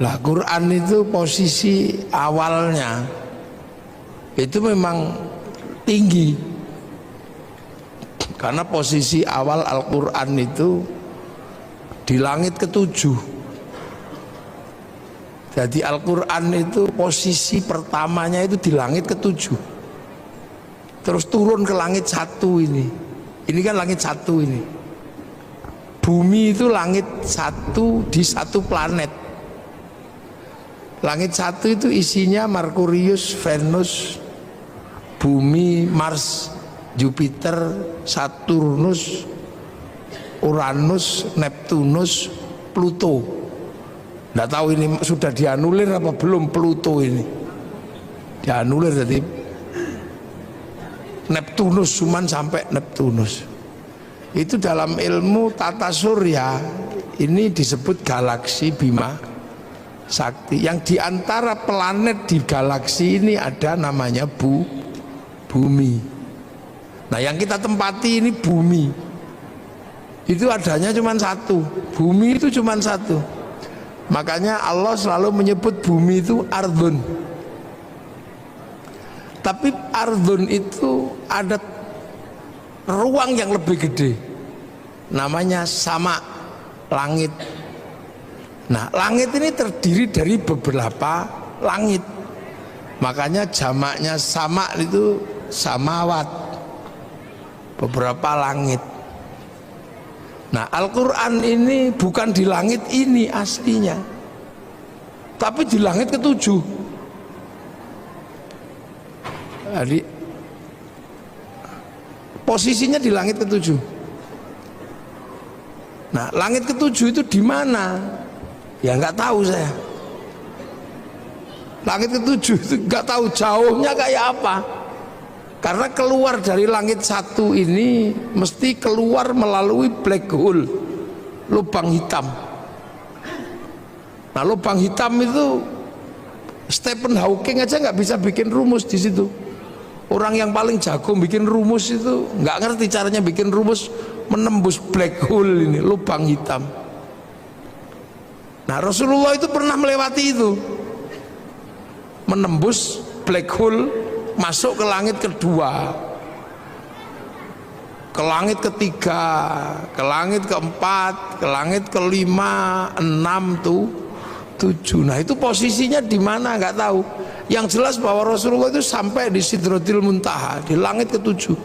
Lah Quran itu posisi awalnya itu memang tinggi, karena posisi awal Al-Quran itu di langit ketujuh. Jadi Al-Quran itu posisi pertamanya itu di langit ketujuh, terus turun ke langit satu ini kan langit satu ini. Bumi itu langit satu di satu planet. Langit satu itu isinya Merkurius, Venus, Bumi, Mars, Jupiter, Saturnus, Uranus, Neptunus, Pluto. Nggak tahu ini sudah dianulir apa belum. Pluto ini dianulir, jadi Neptunus, cuman sampai Neptunus. Itu dalam ilmu tata surya ini disebut galaksi Bima Sakti. Yang diantara planet di galaksi ini ada namanya Bumi. Nah yang kita tempati ini Bumi, itu adanya cuma satu. Bumi itu cuma satu. Makanya Allah selalu menyebut bumi itu Ardun. Tapi Ardun itu ada ruang yang lebih gede, namanya sama, langit. Nah langit ini terdiri dari beberapa langit, makanya jamaknya sama itu samawat, beberapa langit. Nah Al-Quran ini bukan di langit ini aslinya, tapi di langit ketujuh. Jadi posisinya di langit ketujuh. Nah langit ketujuh itu di mana? Ya nggak tahu saya. Langit ketujuh itu nggak tahu jauhnya kayak apa. Karena keluar dari langit satu ini mesti keluar melalui black hole, lubang hitam. Nah lubang hitam itu Stephen Hawking aja nggak bisa bikin rumus di situ. Orang yang paling jago bikin rumus itu nggak ngerti caranya bikin rumus menembus black hole ini, lubang hitam. Nah Rasulullah itu pernah melewati itu, menembus black hole, masuk ke langit kedua, ke langit ketiga, ke langit keempat, ke langit kelima, 6 tuh 7. Nah itu posisinya di mana nggak tahu. Yang jelas bahwa Rasulullah itu sampai di Sidratil Muntaha, di langit ketujuh.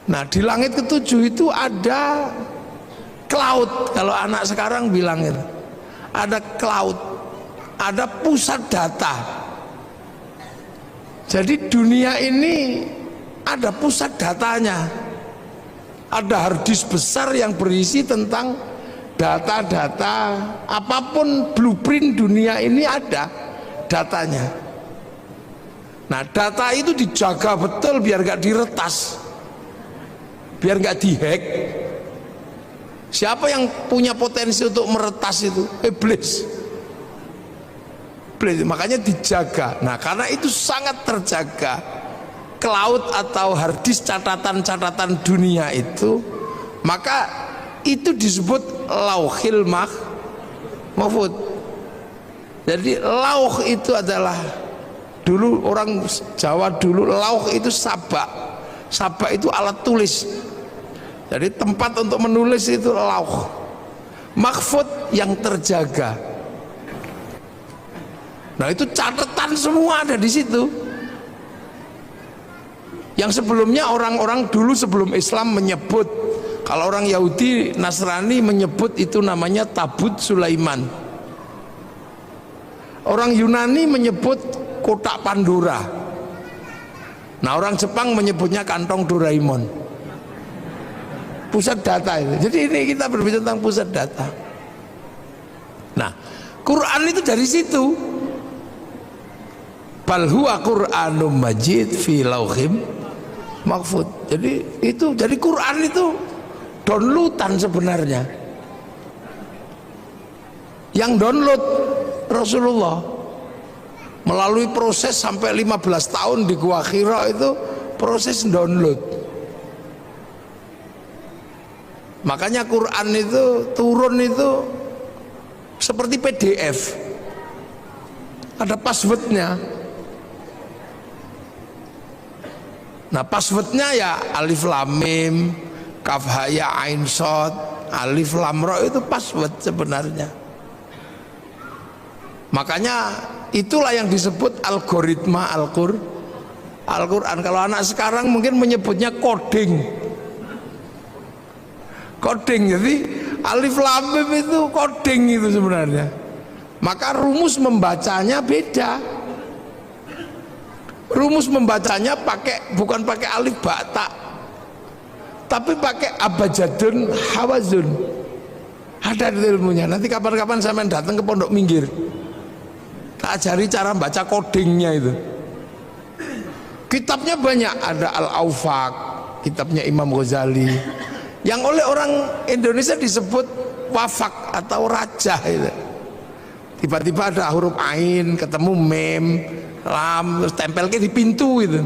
Nah di langit ketujuh itu ada cloud, kalau anak sekarang bilang itu ada cloud, ada pusat data. Jadi dunia ini ada pusat datanya, ada harddisk besar yang berisi tentang data-data apapun, blueprint dunia ini ada datanya. Nah data itu dijaga betul biar gak diretas, biar gak dihack. Siapa yang punya potensi untuk meretas itu? Iblis. Makanya dijaga. Nah karena itu sangat terjaga, cloud atau harddisk catatan-catatan dunia itu, maka itu disebut lauhil mahfud. Jadi lauh itu adalah, dulu orang Jawa dulu lauh itu sabak. Sabak itu alat tulis. Jadi tempat untuk menulis itu lauh. Mahfud yang terjaga. Nah itu catatan semua ada di situ. Yang sebelumnya orang-orang dulu sebelum Islam menyebut, kalau orang Yahudi Nasrani menyebut itu namanya Tabut Sulaiman. Orang Yunani menyebut kotak Pandora. Nah orang Jepang menyebutnya kantong Doraemon. Pusat data itu. Jadi ini kita berbicara tentang pusat data. Nah Quran itu dari situ. Bal huwa Qur'anum Majid fi lauhim mahfud. Jadi Quran itu downloadan sebenarnya. Yang download Rasulullah melalui proses sampai 15 tahun di Gua Hira, itu proses download. Makanya Quran itu turun itu seperti PDF. ada passwordnya. Nah passwordnya ya alif lam mim, kaf ha ya ain shad, alif lam ra, itu password sebenarnya. Makanya itulah yang disebut algoritma Al-Quran. Kalau anak sekarang mungkin menyebutnya coding. Jadi alif lam mim itu coding itu sebenarnya. Maka rumus membacanya beda. Rumus membacanya bukan pakai alif ba ta, tapi pakai abjadun hawazun. Ada ilmunya. Nanti kapan-kapan sampean datang ke Pondok Minggir, tak ajari cara baca codingnya itu. Kitabnya banyak, ada Al-Awfaq, kitabnya Imam Ghazali, yang oleh orang Indonesia disebut wafak atau rajah itu. Tiba-tiba ada huruf ain, ketemu mem, lam, terus tempel di pintu itu.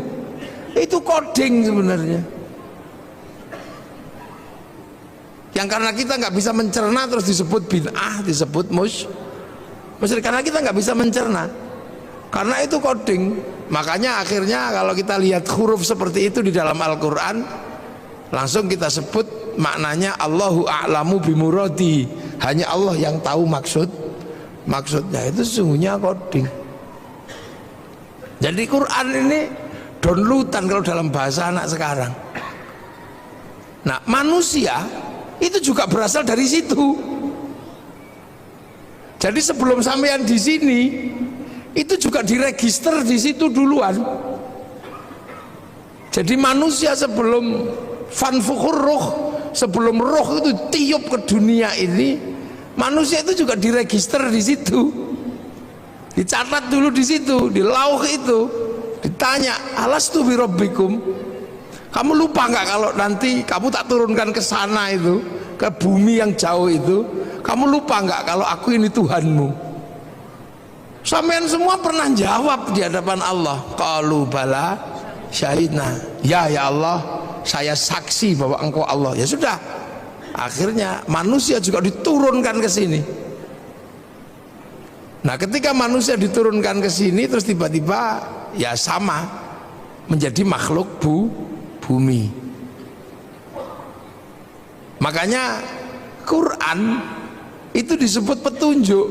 Itu coding sebenarnya. Yang karena kita nggak bisa mencerna terus disebut bid'ah, disebut musyrik, karena kita nggak bisa mencerna. Karena itu coding. Makanya akhirnya kalau kita lihat huruf seperti itu di dalam Al-Quran, langsung kita sebut maknanya Allahu a'lamu bimuradi. Hanya Allah yang tahu maksudnya. Itu sesungguhnya coding. Jadi Quran ini downloadan kalau dalam bahasa anak sekarang. Nah manusia itu juga berasal dari situ. Jadi sebelum sampean di sini itu juga diregister di situ duluan. Jadi manusia sebelum fanfukhur ruh, sebelum roh itu tiup ke dunia ini, manusia itu juga diregister di situ, dicatat dulu di situ, di lauh itu, ditanya alastu birabbikum, kamu lupa nggak kalau nanti kamu tak turunkan ke sana itu, ke bumi yang jauh itu, kamu lupa nggak kalau aku ini Tuhanmu? Sampean semua pernah jawab di hadapan Allah, qalu bala syahidna, ya Allah, saya saksi bahwa engkau Allah. Ya sudah, akhirnya manusia juga diturunkan ke sini. Nah ketika manusia diturunkan ke sini, terus tiba-tiba ya sama menjadi makhluk bumi. Makanya Quran itu disebut petunjuk.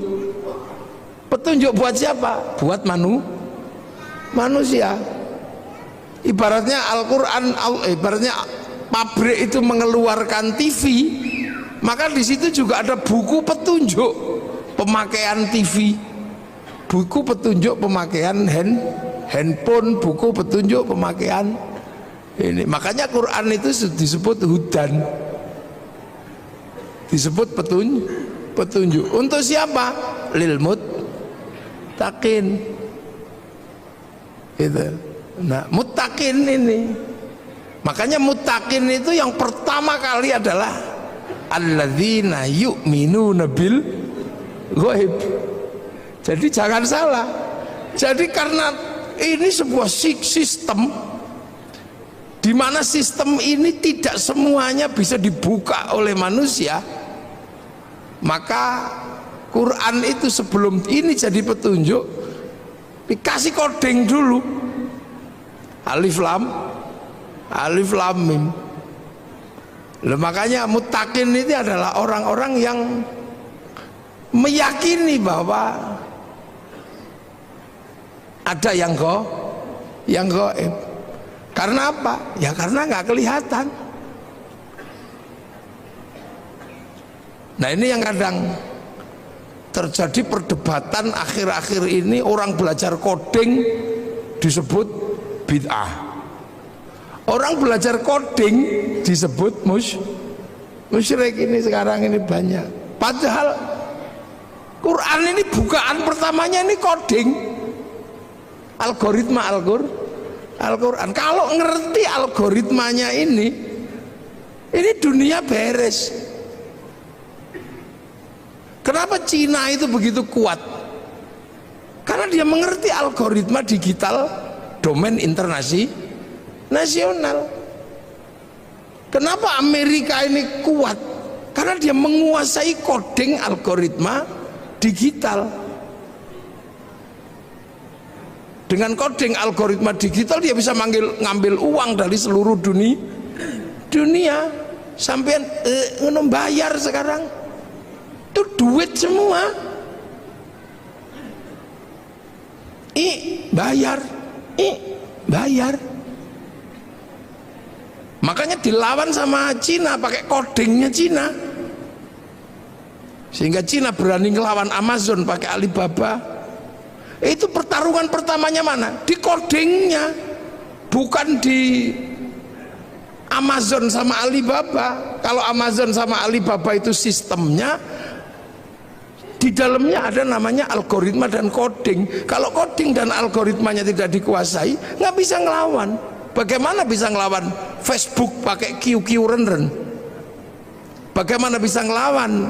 Petunjuk buat siapa? Buat manusia. Ibaratnya Al-Quran, ibaratnya pabrik itu mengeluarkan TV, maka di situ juga ada buku petunjuk pemakaian TV, buku petunjuk pemakaian handphone, buku petunjuk pemakaian ini. Makanya Quran itu disebut hudan, disebut petunjuk. Untuk siapa? Lil muttaqin. Gitu. Nah, muttaqin ini. Makanya muttaqin itu yang pertama kali adalah alladzina yu'minuna bil ghaib. Jadi jangan salah. Jadi karena ini sebuah sistem di mana sistem ini tidak semuanya bisa dibuka oleh manusia, maka Quran itu sebelum ini jadi petunjuk dikasih coding dulu, alif lam mim. Loh, makanya muttaqin ini adalah orang-orang yang meyakini bahwa ada yang gaib. Karena apa? Ya karena nggak kelihatan. Nah ini yang kadang terjadi perdebatan akhir-akhir ini, orang belajar coding disebut bid'ah, orang belajar coding disebut musyrik. Ini sekarang ini banyak, padahal Quran ini bukaan pertamanya ini coding, algoritma Al-Quran. Kalau ngerti algoritmanya ini dunia beres. Kenapa Cina itu begitu kuat? Karena dia mengerti algoritma digital domain nasional. Kenapa Amerika ini kuat? Karena dia menguasai coding algoritma digital. Dengan coding algoritma digital dia bisa ngambil uang dari seluruh dunia. Sampean bayar sekarang itu duit semua. Bayar. Makanya dilawan sama Cina pakai codingnya Cina, sehingga Cina berani ngelawan Amazon pakai Alibaba. Itu pertarungan pertamanya mana? Di codingnya, bukan di Amazon sama Alibaba. Kalau Amazon sama Alibaba itu sistemnya, di dalamnya ada namanya algoritma dan coding. Kalau coding dan algoritmanya tidak dikuasai, nggak bisa ngelawan. Bagaimana bisa ngelawan Facebook pakai QQ renden? Bagaimana bisa ngelawan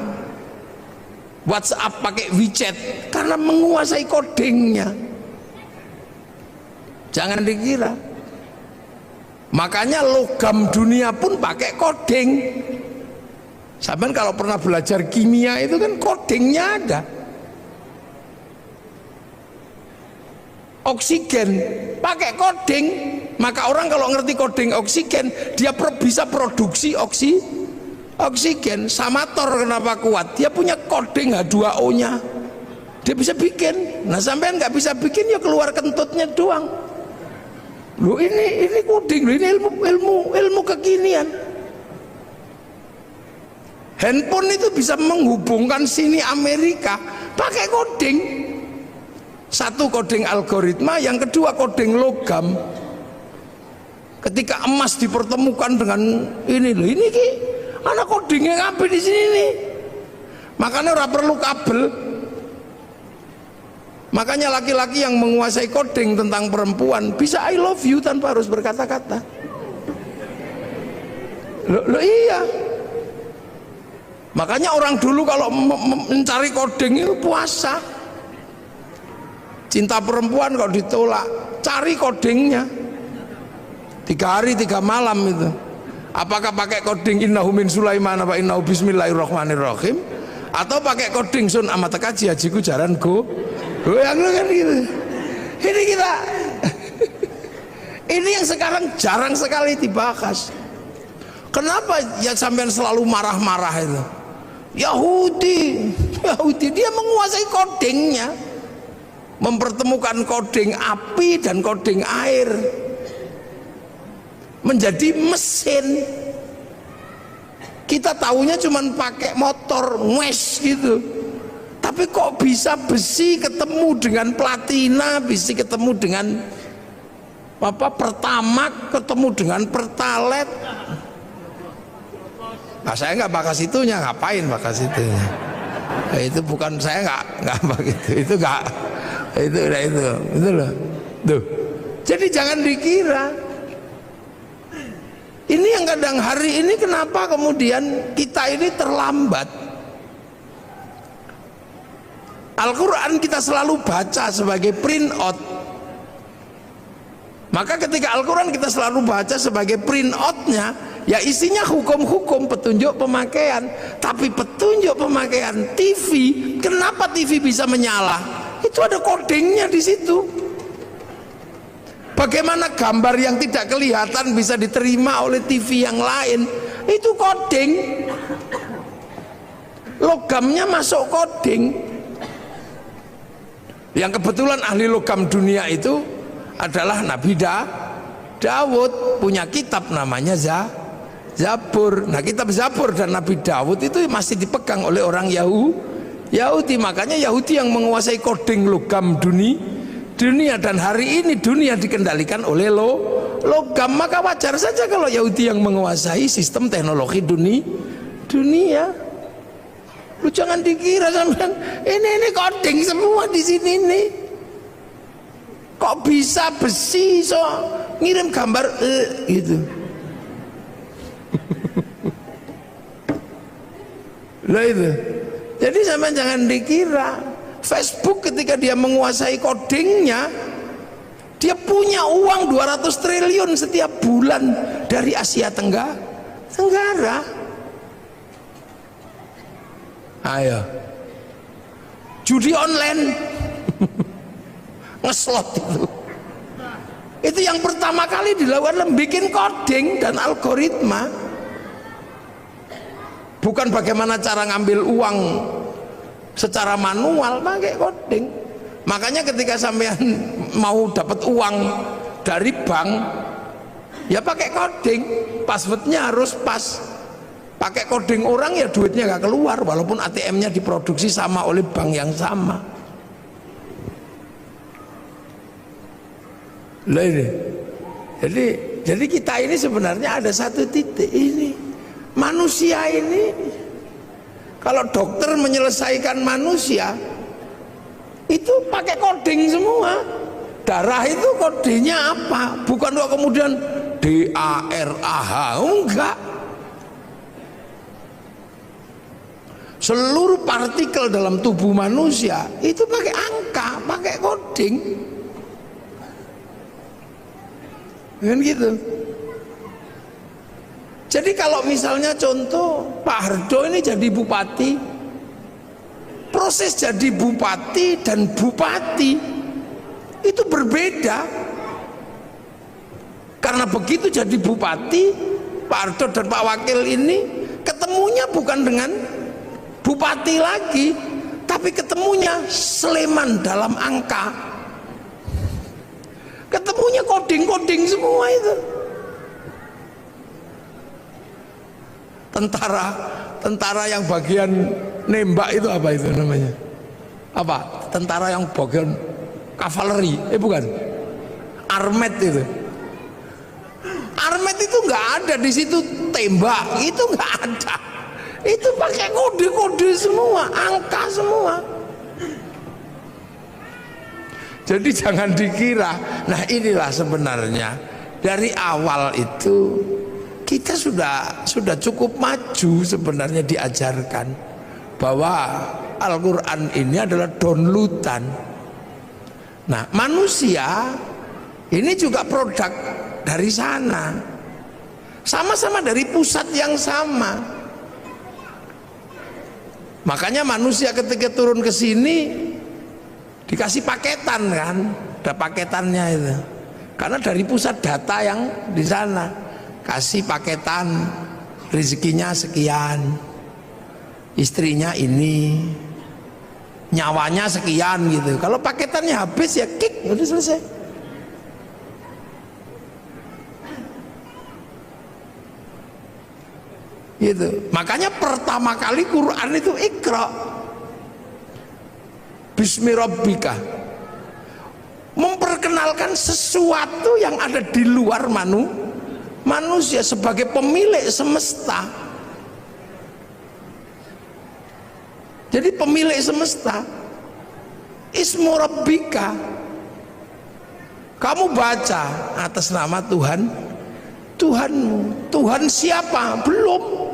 WhatsApp pakai WeChat? Karena menguasai codingnya. Jangan dikira. Makanya logam dunia pun pakai coding. Sampai kalau pernah belajar kimia itu kan codingnya ada. Oksigen pakai coding. Maka orang kalau ngerti coding oksigen, dia bisa produksi oksigen. Samator kenapa kuat? Dia punya coding H2O nya, dia bisa bikin. Nah sampean nggak bisa bikin, ya keluar kentutnya doang. Loh ini coding, ini ilmu kekinian. Handphone itu bisa menghubungkan sini Amerika pakai coding. Satu coding algoritma, yang kedua coding logam. Ketika emas dipertemukan dengan ini anak codingnya ngapain di sini nih? Makanya ora perlu kabel. Makanya laki-laki yang menguasai coding tentang perempuan bisa I love you tanpa harus berkata-kata. Loh iya. Makanya orang dulu kalau mencari coding itu puasa. Cinta perempuan kalau ditolak, cari codingnya. 3 hari 3 malam itu. Apakah pakai coding innahu min Sulaiman apa innahu bismillahirrahmanirrahim, atau pakai coding sun amat kaji hajiku jaran yang kan gitu. Ini kita ini yang sekarang jarang sekali dibahas. Kenapa ya sampean selalu marah-marah itu? Yahudi dia menguasai codingnya, mempertemukan coding api dan coding air menjadi mesin. Kita tahunya cuman pakai motor ngwes gitu, tapi kok bisa besi ketemu dengan platina, besi ketemu dengan pertamak, ketemu dengan pertalet. Nah, saya nggak bakas itunya, ngapain bakas itunya? Nah, itu bukan, saya nggak begitu, itu nggak, itu loh. Tuh. Jadi jangan dikira. Ini yang kadang hari ini kenapa kemudian kita ini terlambat. Al-Quran kita selalu baca sebagai print out. Maka ketika Al-Quran kita selalu baca sebagai print outnya, ya isinya hukum-hukum, petunjuk pemakaian. Tapi petunjuk pemakaian TV, kenapa TV bisa menyala? Itu ada codingnya di situ. Bagaimana gambar yang tidak kelihatan bisa diterima oleh TV yang lain? Itu coding. Logamnya masuk coding. Yang kebetulan ahli logam dunia itu adalah Nabi Daud, punya kitab namanya Zabur. Nah, kitab Zabur dan Nabi Daud itu masih dipegang oleh orang Yahudi. Makanya Yahudi yang menguasai coding logam dunia, dan hari ini dunia dikendalikan oleh logam. Maka wajar saja kalau Yahudi yang menguasai sistem teknologi dunia. Lu jangan dikira sampean ini coding semua di sini nih. Kok bisa besi so ngirim gambar gitu. Lah itu. Jadi sampean jangan dikira Facebook ketika dia menguasai codingnya, dia punya uang 200 triliun setiap bulan dari Asia Tenggara. Ayo, judi online ngeslot itu Itu yang pertama kali dilakukan bikin coding dan algoritma. Bukan bagaimana cara ngambil uang secara manual, pakai coding. Makanya ketika sampean mau dapat uang dari bank, ya pakai coding, passwordnya harus pas. Pakai coding orang ya duitnya nggak keluar, walaupun ATM-nya diproduksi sama oleh bank yang sama. Loh ini. Jadi kita ini sebenarnya ada satu titik ini. Manusia ini, kalau dokter menyelesaikan manusia itu pakai coding semua. Darah itu kodenya apa? Bukan kok kemudian DARAH, enggak. Seluruh partikel dalam tubuh manusia itu pakai angka, pakai coding. Kan gitu. Jadi kalau misalnya contoh Pak Hardo ini jadi bupati, proses jadi bupati dan bupati itu berbeda. Karena begitu jadi bupati, Pak Hardo dan Pak Wakil ini ketemunya bukan dengan bupati lagi, tapi ketemunya Sleman dalam angka. Ketemunya coding-coding semua itu. Tentara yang bagian nembak itu apa itu namanya? Apa? Tentara yang bagian kavaleri? Bukan. Armet itu. Armet itu nggak ada di situ tembak, itu nggak ada. Itu pakai kode-kode semua, angka semua. Jadi jangan dikira. Nah inilah sebenarnya dari awal itu kita sudah cukup maju sebenarnya diajarkan bahwa Al-Quran ini adalah downloadan. Nah manusia ini juga produk dari sana, sama-sama dari pusat yang sama. Makanya manusia ketika turun ke sini dikasih paketan kan, ada paketannya itu. Karena dari pusat data yang di sana kasih paketan, rezekinya sekian, istrinya ini, nyawanya sekian gitu. Kalau paketannya habis ya kick, udah selesai. Gitu. Makanya pertama kali Quran itu Iqra. Bismi Rabbika, memperkenalkan sesuatu yang ada di luar manusia sebagai pemilik semesta. Jadi pemilik semesta, Ismu Rabbika, kamu baca atas nama Tuhanmu. Tuhan siapa? Belum.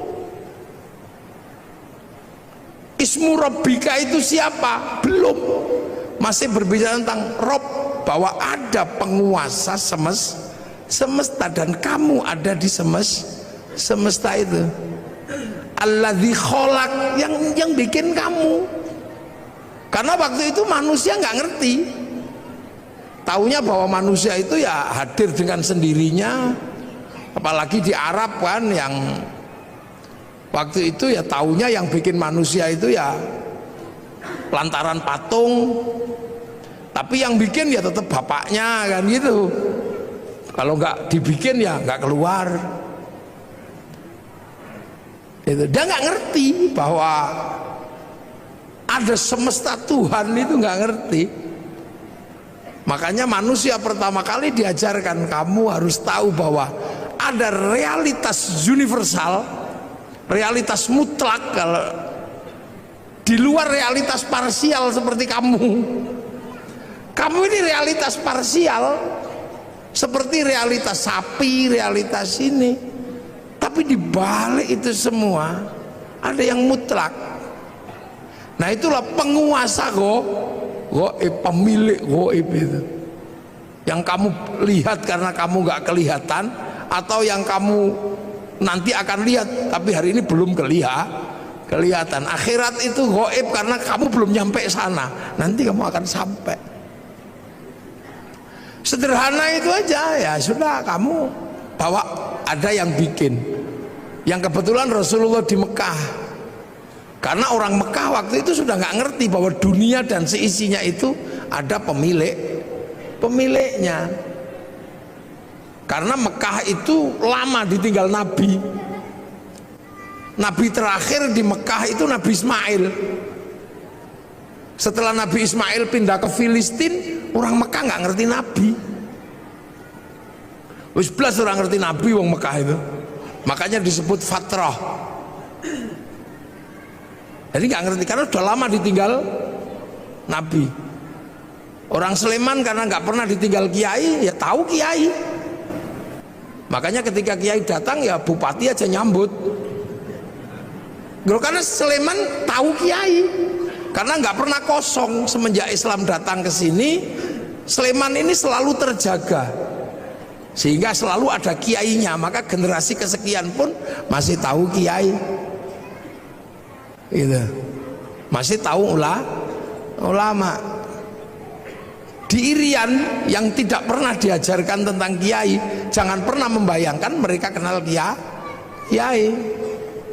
Ismu Rabbika itu siapa? Belum. Masih berbicara tentang Rob, bahwa ada penguasa semesta dan kamu ada di semesta itu. Alladzi kholaq, yang bikin kamu. Karena waktu itu manusia nggak ngerti. Taunya bahwa manusia itu ya hadir dengan sendirinya. Apalagi di Arab kan, yang waktu itu ya taunya yang bikin manusia itu ya lantaran patung, tapi yang bikin ya tetap bapaknya kan gitu. Kalau nggak dibikin ya nggak keluar. Itu dia nggak ngerti bahwa ada semesta Tuhan, itu nggak ngerti. Makanya manusia pertama kali diajarkan, kamu harus tahu bahwa ada realitas universal, realitas mutlak, kalau di luar realitas parsial seperti kamu. Kamu ini realitas parsial seperti realitas sapi, realitas ini. Tapi di balik itu semua ada yang mutlak. Nah itulah penguasa goib, pemilik goib itu. Yang kamu lihat karena kamu nggak kelihatan, atau yang kamu nanti akan lihat tapi hari ini belum kelihatan. Akhirat itu goib karena kamu belum nyampe sana, nanti kamu akan sampai. Sederhana itu aja, ya sudah kamu bawa, ada yang bikin. Yang kebetulan Rasulullah di Mekah. Karena orang Mekah waktu itu sudah nggak ngerti bahwa dunia dan seisinya itu ada pemiliknya. Karena Mekah itu lama ditinggal Nabi. Nabi terakhir di Mekah itu Nabi Ismail. Setelah Nabi Ismail pindah ke Filistin, orang Mekah nggak ngerti Nabi. Wis belas orang ngerti Nabi wong Mekah itu. Makanya disebut fatrah. Jadi nggak ngerti karena sudah lama ditinggal Nabi. Orang Sleman karena nggak pernah ditinggal kiai, ya tahu kiai. Makanya ketika kiai datang ya bupati aja nyambut. Karena Sleman tahu kiai. Karena nggak pernah kosong semenjak Islam datang ke sini, Sleman ini selalu terjaga, sehingga selalu ada kiainya. Maka generasi kesekian pun masih tahu kiai, gitu. Masih tahu ulama. Di Irian yang tidak pernah diajarkan tentang kiai, jangan pernah membayangkan mereka kenal kiai.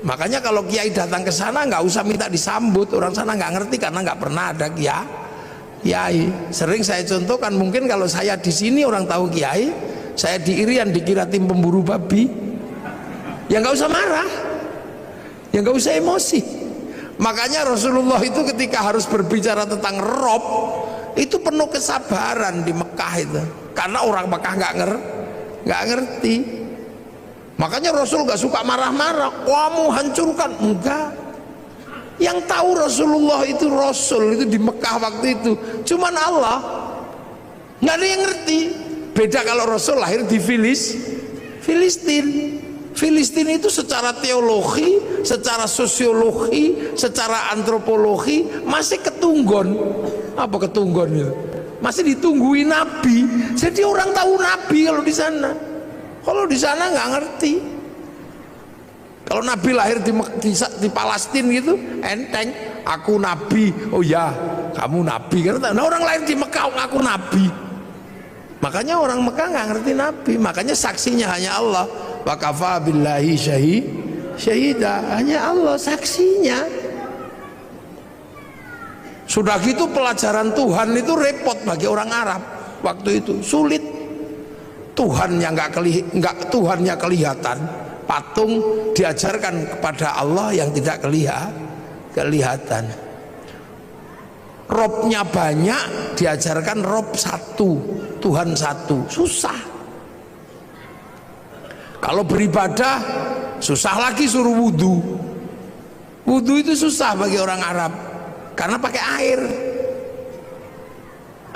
Makanya kalau kiai datang ke sana nggak usah minta disambut, orang sana nggak ngerti karena nggak pernah ada kiai. Sering saya contohkan, mungkin kalau saya di sini orang tahu kiai, saya di Irian dikira tim pemburu babi, ya nggak usah marah, ya nggak usah emosi. Makanya Rasulullah itu ketika harus berbicara tentang Rob itu penuh kesabaran di Mekah itu, karena orang Mekah nggak ngerti. Makanya Rasul gak suka marah-marah, kamu hancurkan, enggak. Yang tahu Rasulullah itu Rasul itu di Mekah waktu itu cuman Allah, nggak ada yang ngerti. Beda kalau Rasul lahir di Filistin. Filistin itu secara teologi, secara sosiologi, secara antropologi masih ketunggon. Apa ketunggon itu? Masih ditungguin Nabi. Jadi orang tahu Nabi kalau di sana. Kalau di sana nggak ngerti. Kalau Nabi lahir di Palestina gitu, enteng. Aku Nabi. Oh ya, kamu Nabi. Nah, orang lahir di Mekah ngaku Nabi. Makanya orang Mekah nggak ngerti Nabi. Makanya saksinya hanya Allah. Wa kafa billahi syahida. Hanya Allah saksinya. Sudah gitu pelajaran Tuhan itu repot bagi orang Arab waktu itu, sulit. Tuhannya Tuhannya kelihatan, patung diajarkan kepada Allah yang tidak kelihatan. Robnya banyak, diajarkan Rob satu, Tuhan satu, susah. Kalau beribadah susah lagi, suruh wudhu. Wudhu itu susah bagi orang Arab karena pakai air.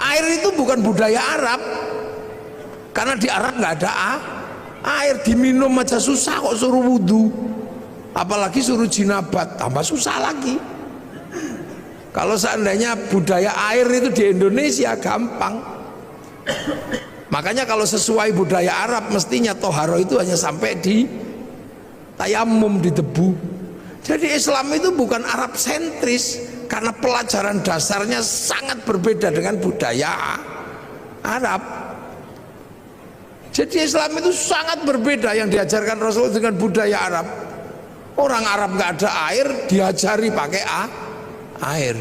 Air itu bukan budaya Arab. Karena di Arab nggak ada air, diminum aja susah kok suruh wudhu, apalagi suruh jinabat, tambah susah lagi. Kalau seandainya budaya air itu di Indonesia gampang. Makanya kalau sesuai budaya Arab mestinya toharo itu hanya sampai di tayamum, di debu. Jadi Islam itu bukan Arab sentris, karena pelajaran dasarnya sangat berbeda dengan budaya Arab. Jadi Islam itu sangat berbeda yang diajarkan Rasul dengan budaya Arab. Orang Arab nggak ada air, diajari pakai air.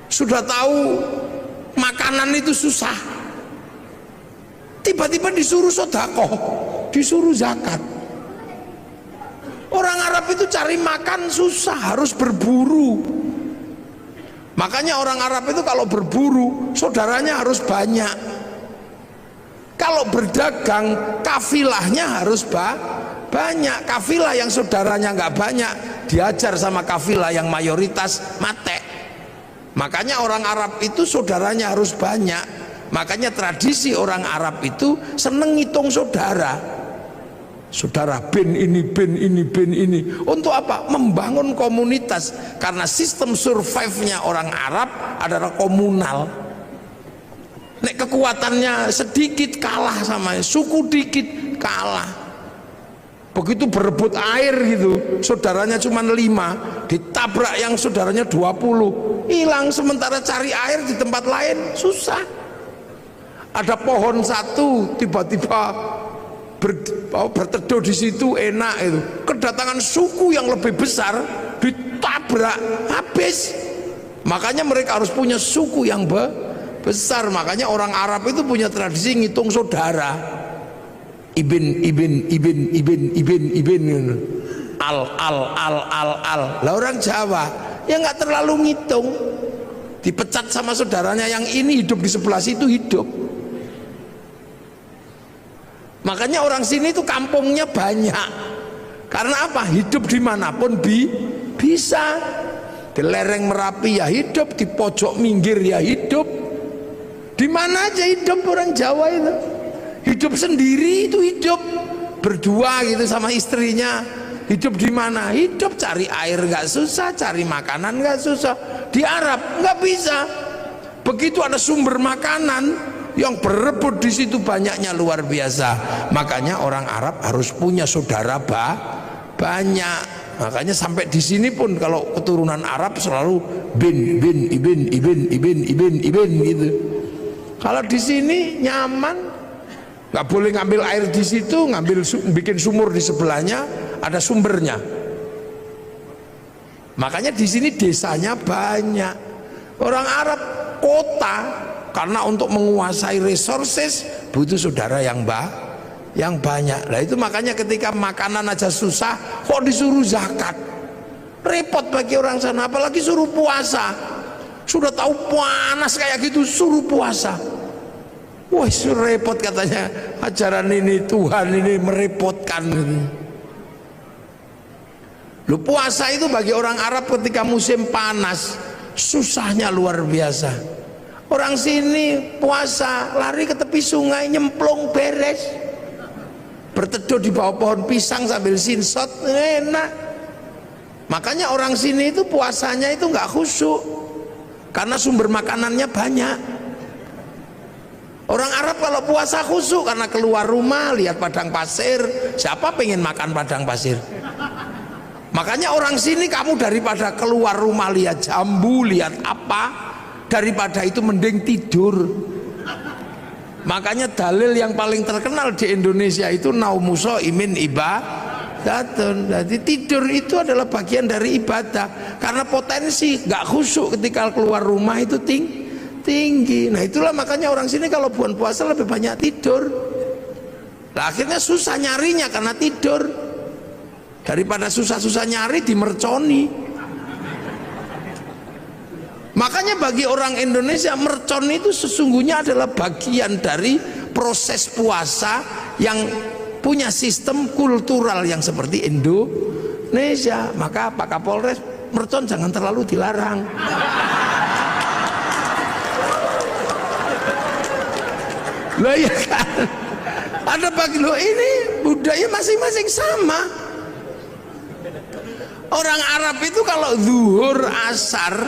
Sudah tahu makanan itu susah, tiba-tiba disuruh sedekah, disuruh zakat. Orang Arab itu cari makan susah, harus berburu. Makanya orang Arab itu kalau berburu, saudaranya harus banyak. Kalau berdagang, kafilahnya harus banyak. Kafilah yang saudaranya nggak banyak, diajar sama kafilah yang mayoritas mate. Makanya orang Arab itu saudaranya harus banyak. Makanya tradisi orang Arab itu seneng ngitung saudara. Saudara bin ini, bin ini, bin ini. Untuk apa? Membangun komunitas. Karena sistem survive-nya orang Arab adalah komunal. Nek kekuatannya sedikit kalah sama suku, dikit kalah. Begitu berebut air gitu, saudaranya cuma 5, ditabrak yang saudaranya 20, hilang. Sementara cari air di tempat lain susah. Ada pohon satu tiba-tiba berteduh di situ enak itu. Kedatangan suku yang lebih besar ditabrak habis. Makanya mereka harus punya suku yang besar. Makanya orang Arab itu punya tradisi ngitung saudara. Ibin al. Lah orang Jawa ya nggak terlalu ngitung, dipecat sama saudaranya yang ini hidup di sebelah situ hidup. Makanya orang sini itu kampungnya banyak. Karena apa? Hidup dimanapun bisa. Di lereng Merapi ya hidup, di pojok minggir ya hidup, di mana aja hidup orang Jawa itu. Hidup sendiri itu hidup, berdua gitu sama istrinya. Hidup di mana? Hidup cari air nggak susah, cari makanan nggak susah. Di Arab nggak bisa. Begitu ada sumber makanan yang berebut di situ banyaknya luar biasa. Makanya orang Arab harus punya saudara banyak. Makanya sampai di sini pun kalau keturunan Arab selalu ibin gitu. Kalau di sini nyaman, nggak boleh ngambil air di situ, bikin sumur di sebelahnya, ada sumbernya. Makanya di sini desanya banyak. Orang Arab kota, karena untuk menguasai resources butuh saudara yang banyak. Nah itu makanya ketika makanan aja susah kok disuruh zakat, repot bagi orang sana. Apalagi suruh puasa, sudah tahu panas kayak gitu suruh puasa. Wah repot katanya, ajaran ini Tuhan ini merepotkan. Lu puasa itu bagi orang Arab ketika musim panas susahnya luar biasa. Orang sini puasa lari ke tepi sungai nyemplung beres, berteduh di bawah pohon pisang sambil sinsot enak. Makanya orang sini itu puasanya itu nggak khusyuk karena sumber makanannya banyak. Orang Arab kalau puasa khusyuk karena keluar rumah lihat padang pasir. Siapa pengen makan padang pasir? Makanya orang sini kamu daripada keluar rumah lihat jambu, lihat apa, daripada itu mending tidur. Makanya dalil yang paling terkenal di Indonesia itu naumuso imin ibadatun. Jadi tidur itu adalah bagian dari ibadah. Karena potensi nggak khusyuk ketika keluar rumah itu tinggi. Nah itulah makanya orang sini kalau bulan puasa lebih banyak tidur. Nah, akhirnya susah nyarinya karena tidur. Daripada susah-susah nyari dimerconi. Makanya bagi orang Indonesia mercon itu sesungguhnya adalah bagian dari proses puasa yang punya sistem kultural yang seperti Indonesia. Maka Pak Kapolres, mercon jangan terlalu dilarang. Loh ya kan, ada bagi lo ini budaya masing-masing sama. Orang Arab itu kalau zuhur asar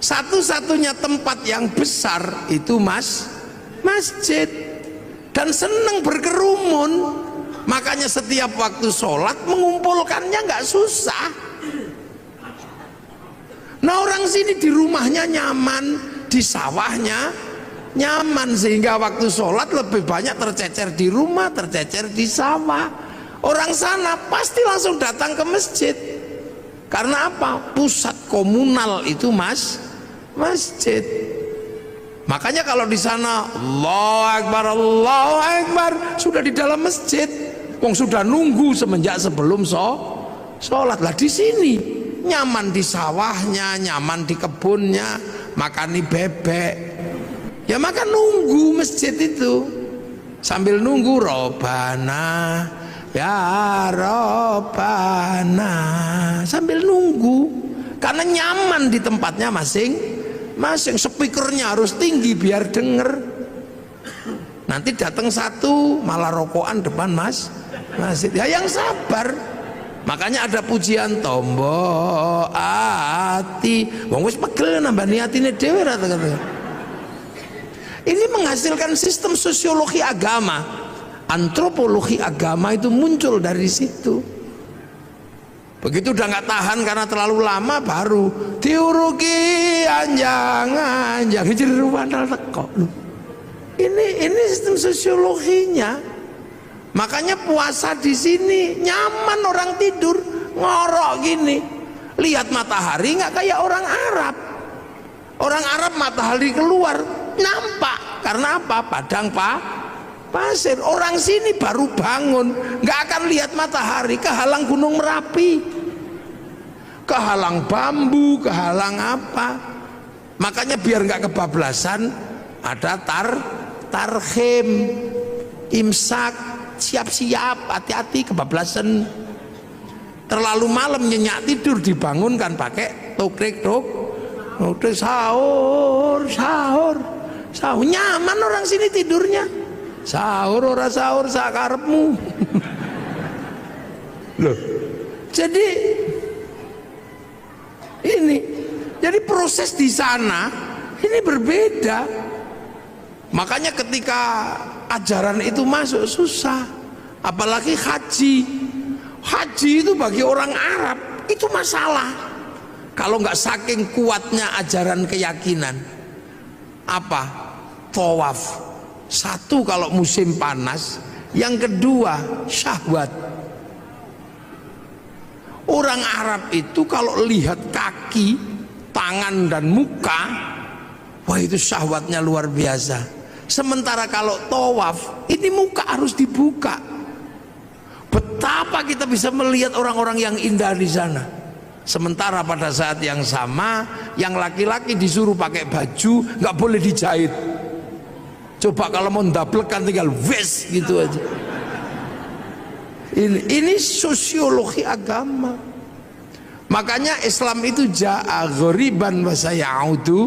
satu-satunya tempat yang besar itu masjid, dan senang berkerumun. Makanya setiap waktu sholat mengumpulkannya nggak susah. Nah orang sini di rumahnya nyaman, di sawahnya nyaman, sehingga waktu sholat lebih banyak tercecer di rumah, tercecer di sawah. Orang sana pasti langsung datang ke masjid. Karena apa? Pusat komunal itu masjid. Makanya kalau di sana Allahu Akbar sudah di dalam masjid. Wong sudah nunggu semenjak sebelum sholat. Lah di sini nyaman di sawahnya, nyaman di kebunnya, makani bebek. Ya maka nunggu masjid itu. Sambil nunggu Robana ya Robana, sambil nunggu karena nyaman di tempatnya masing-masing. Speakernya harus tinggi biar denger. Nanti datang satu malah rokokan depan masjid. Ya yang sabar. Makanya ada pujian tombo ati wong wis pegel nambah niatine dhewe ra kata. Ini menghasilkan sistem sosiologi agama. Antropologi agama itu muncul dari situ. Begitu udah nggak tahan karena terlalu lama, baru diuruki anjang jeru pandal teko. Ini sistem sosiologinya. Makanya puasa di sini nyaman, orang tidur ngorok gini. Lihat matahari nggak kayak orang Arab. Orang Arab matahari keluar nampak, karena apa? Padang pasir. Orang sini baru bangun nggak akan lihat matahari, kehalang Gunung Merapi, kehalang bambu, kehalang apa. Makanya biar nggak kebablasan ada tarhim, imsak, siap-siap, hati-hati kebablasan. Terlalu malam nyenyak tidur dibangunkan pakai tokrik sahur. Nyaman orang sini tidurnya. Sahur ora sahur sakarepmu. Loh. Jadi proses di sana ini berbeda. Makanya ketika ajaran itu masuk susah. Apalagi haji. Haji itu bagi orang Arab itu masalah. Kalau nggak saking kuatnya ajaran keyakinan. Apa? Tawaf. Satu kalau musim panas, yang kedua syahwat. Orang Arab itu kalau lihat kaki, tangan dan muka, wah itu syahwatnya luar biasa. Sementara kalau tawaf, ini muka harus dibuka. Betapa kita bisa melihat orang-orang yang indah di sana. Sementara pada saat yang sama, yang laki-laki disuruh pakai baju nggak boleh dijahit. Coba kalau mau ndablekan tinggal wes gitu aja. Ini sosiologi agama. Makanya Islam itu ja'a ghoriban wa sayaudu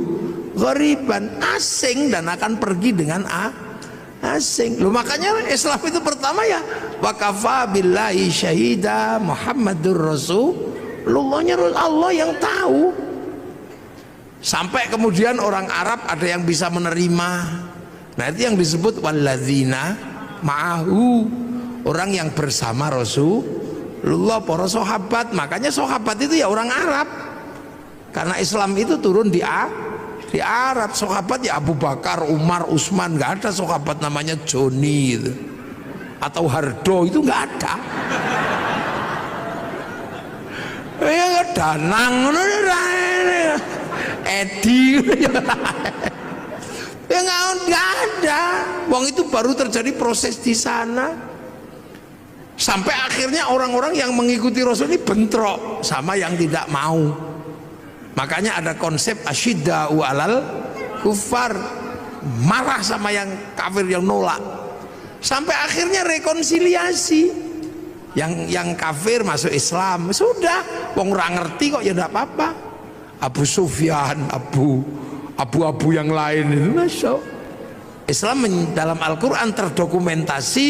ghoriban, asing dan akan pergi dengan asing. Loh, makanya Islam itu pertama ya wa kafa billahi syahida Muhammadur Rasulullahnya Allah yang tahu. Sampai kemudian orang Arab ada yang bisa menerima. Nah itu yang disebut walladzina ma'ahu, orang yang bersama Rasulullah, para sahabat. Makanya sahabat itu ya orang Arab, karena Islam itu turun di Arab. Sahabat ya Abu Bakar, Umar, Utsman. Nggak ada sahabat namanya Joni gitu, atau Hardo, itu nggak ada. Ya Danang, Edi, ya nggak ada. Wong itu baru terjadi proses di sana. Sampai akhirnya orang-orang yang mengikuti Rasul ini bentrok sama yang tidak mau. Makanya ada konsep asyidda'u alal kufar, marah sama yang kafir yang nolak. Sampai akhirnya rekonsiliasi. Yang kafir masuk Islam, sudah, wong ora ngerti kok ya enggak apa-apa. Abu Sufyan, abu yang lain itu masuk Islam. Dalam Al-Quran terdokumentasi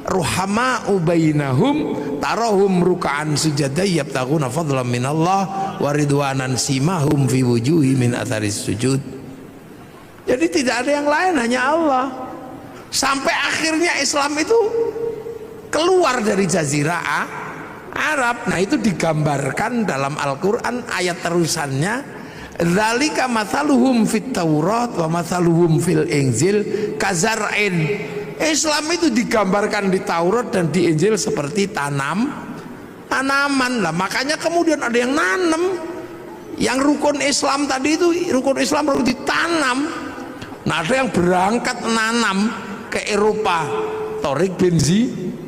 ruhama ubainahum tarahum ruka'an sujada yabtaghuna fadlan minallah wa ridwanan simahum fi wujuhi min atharis sujud. Jadi tidak ada yang lain, hanya Allah. Sampai akhirnya Islam itu keluar dari jazirah Arab. Nah itu digambarkan dalam Al-Quran ayat terusannya, dzalika mathaluhum fit Taurat wa mathaluhum fil Injil kazar'in. Islam itu digambarkan di Taurat dan di Injil seperti tanaman lah. Makanya kemudian ada yang nanam. Yang rukun Islam tadi itu, rukun Islam harus ditanam. Nah ada yang berangkat nanam ke Eropa, Tariq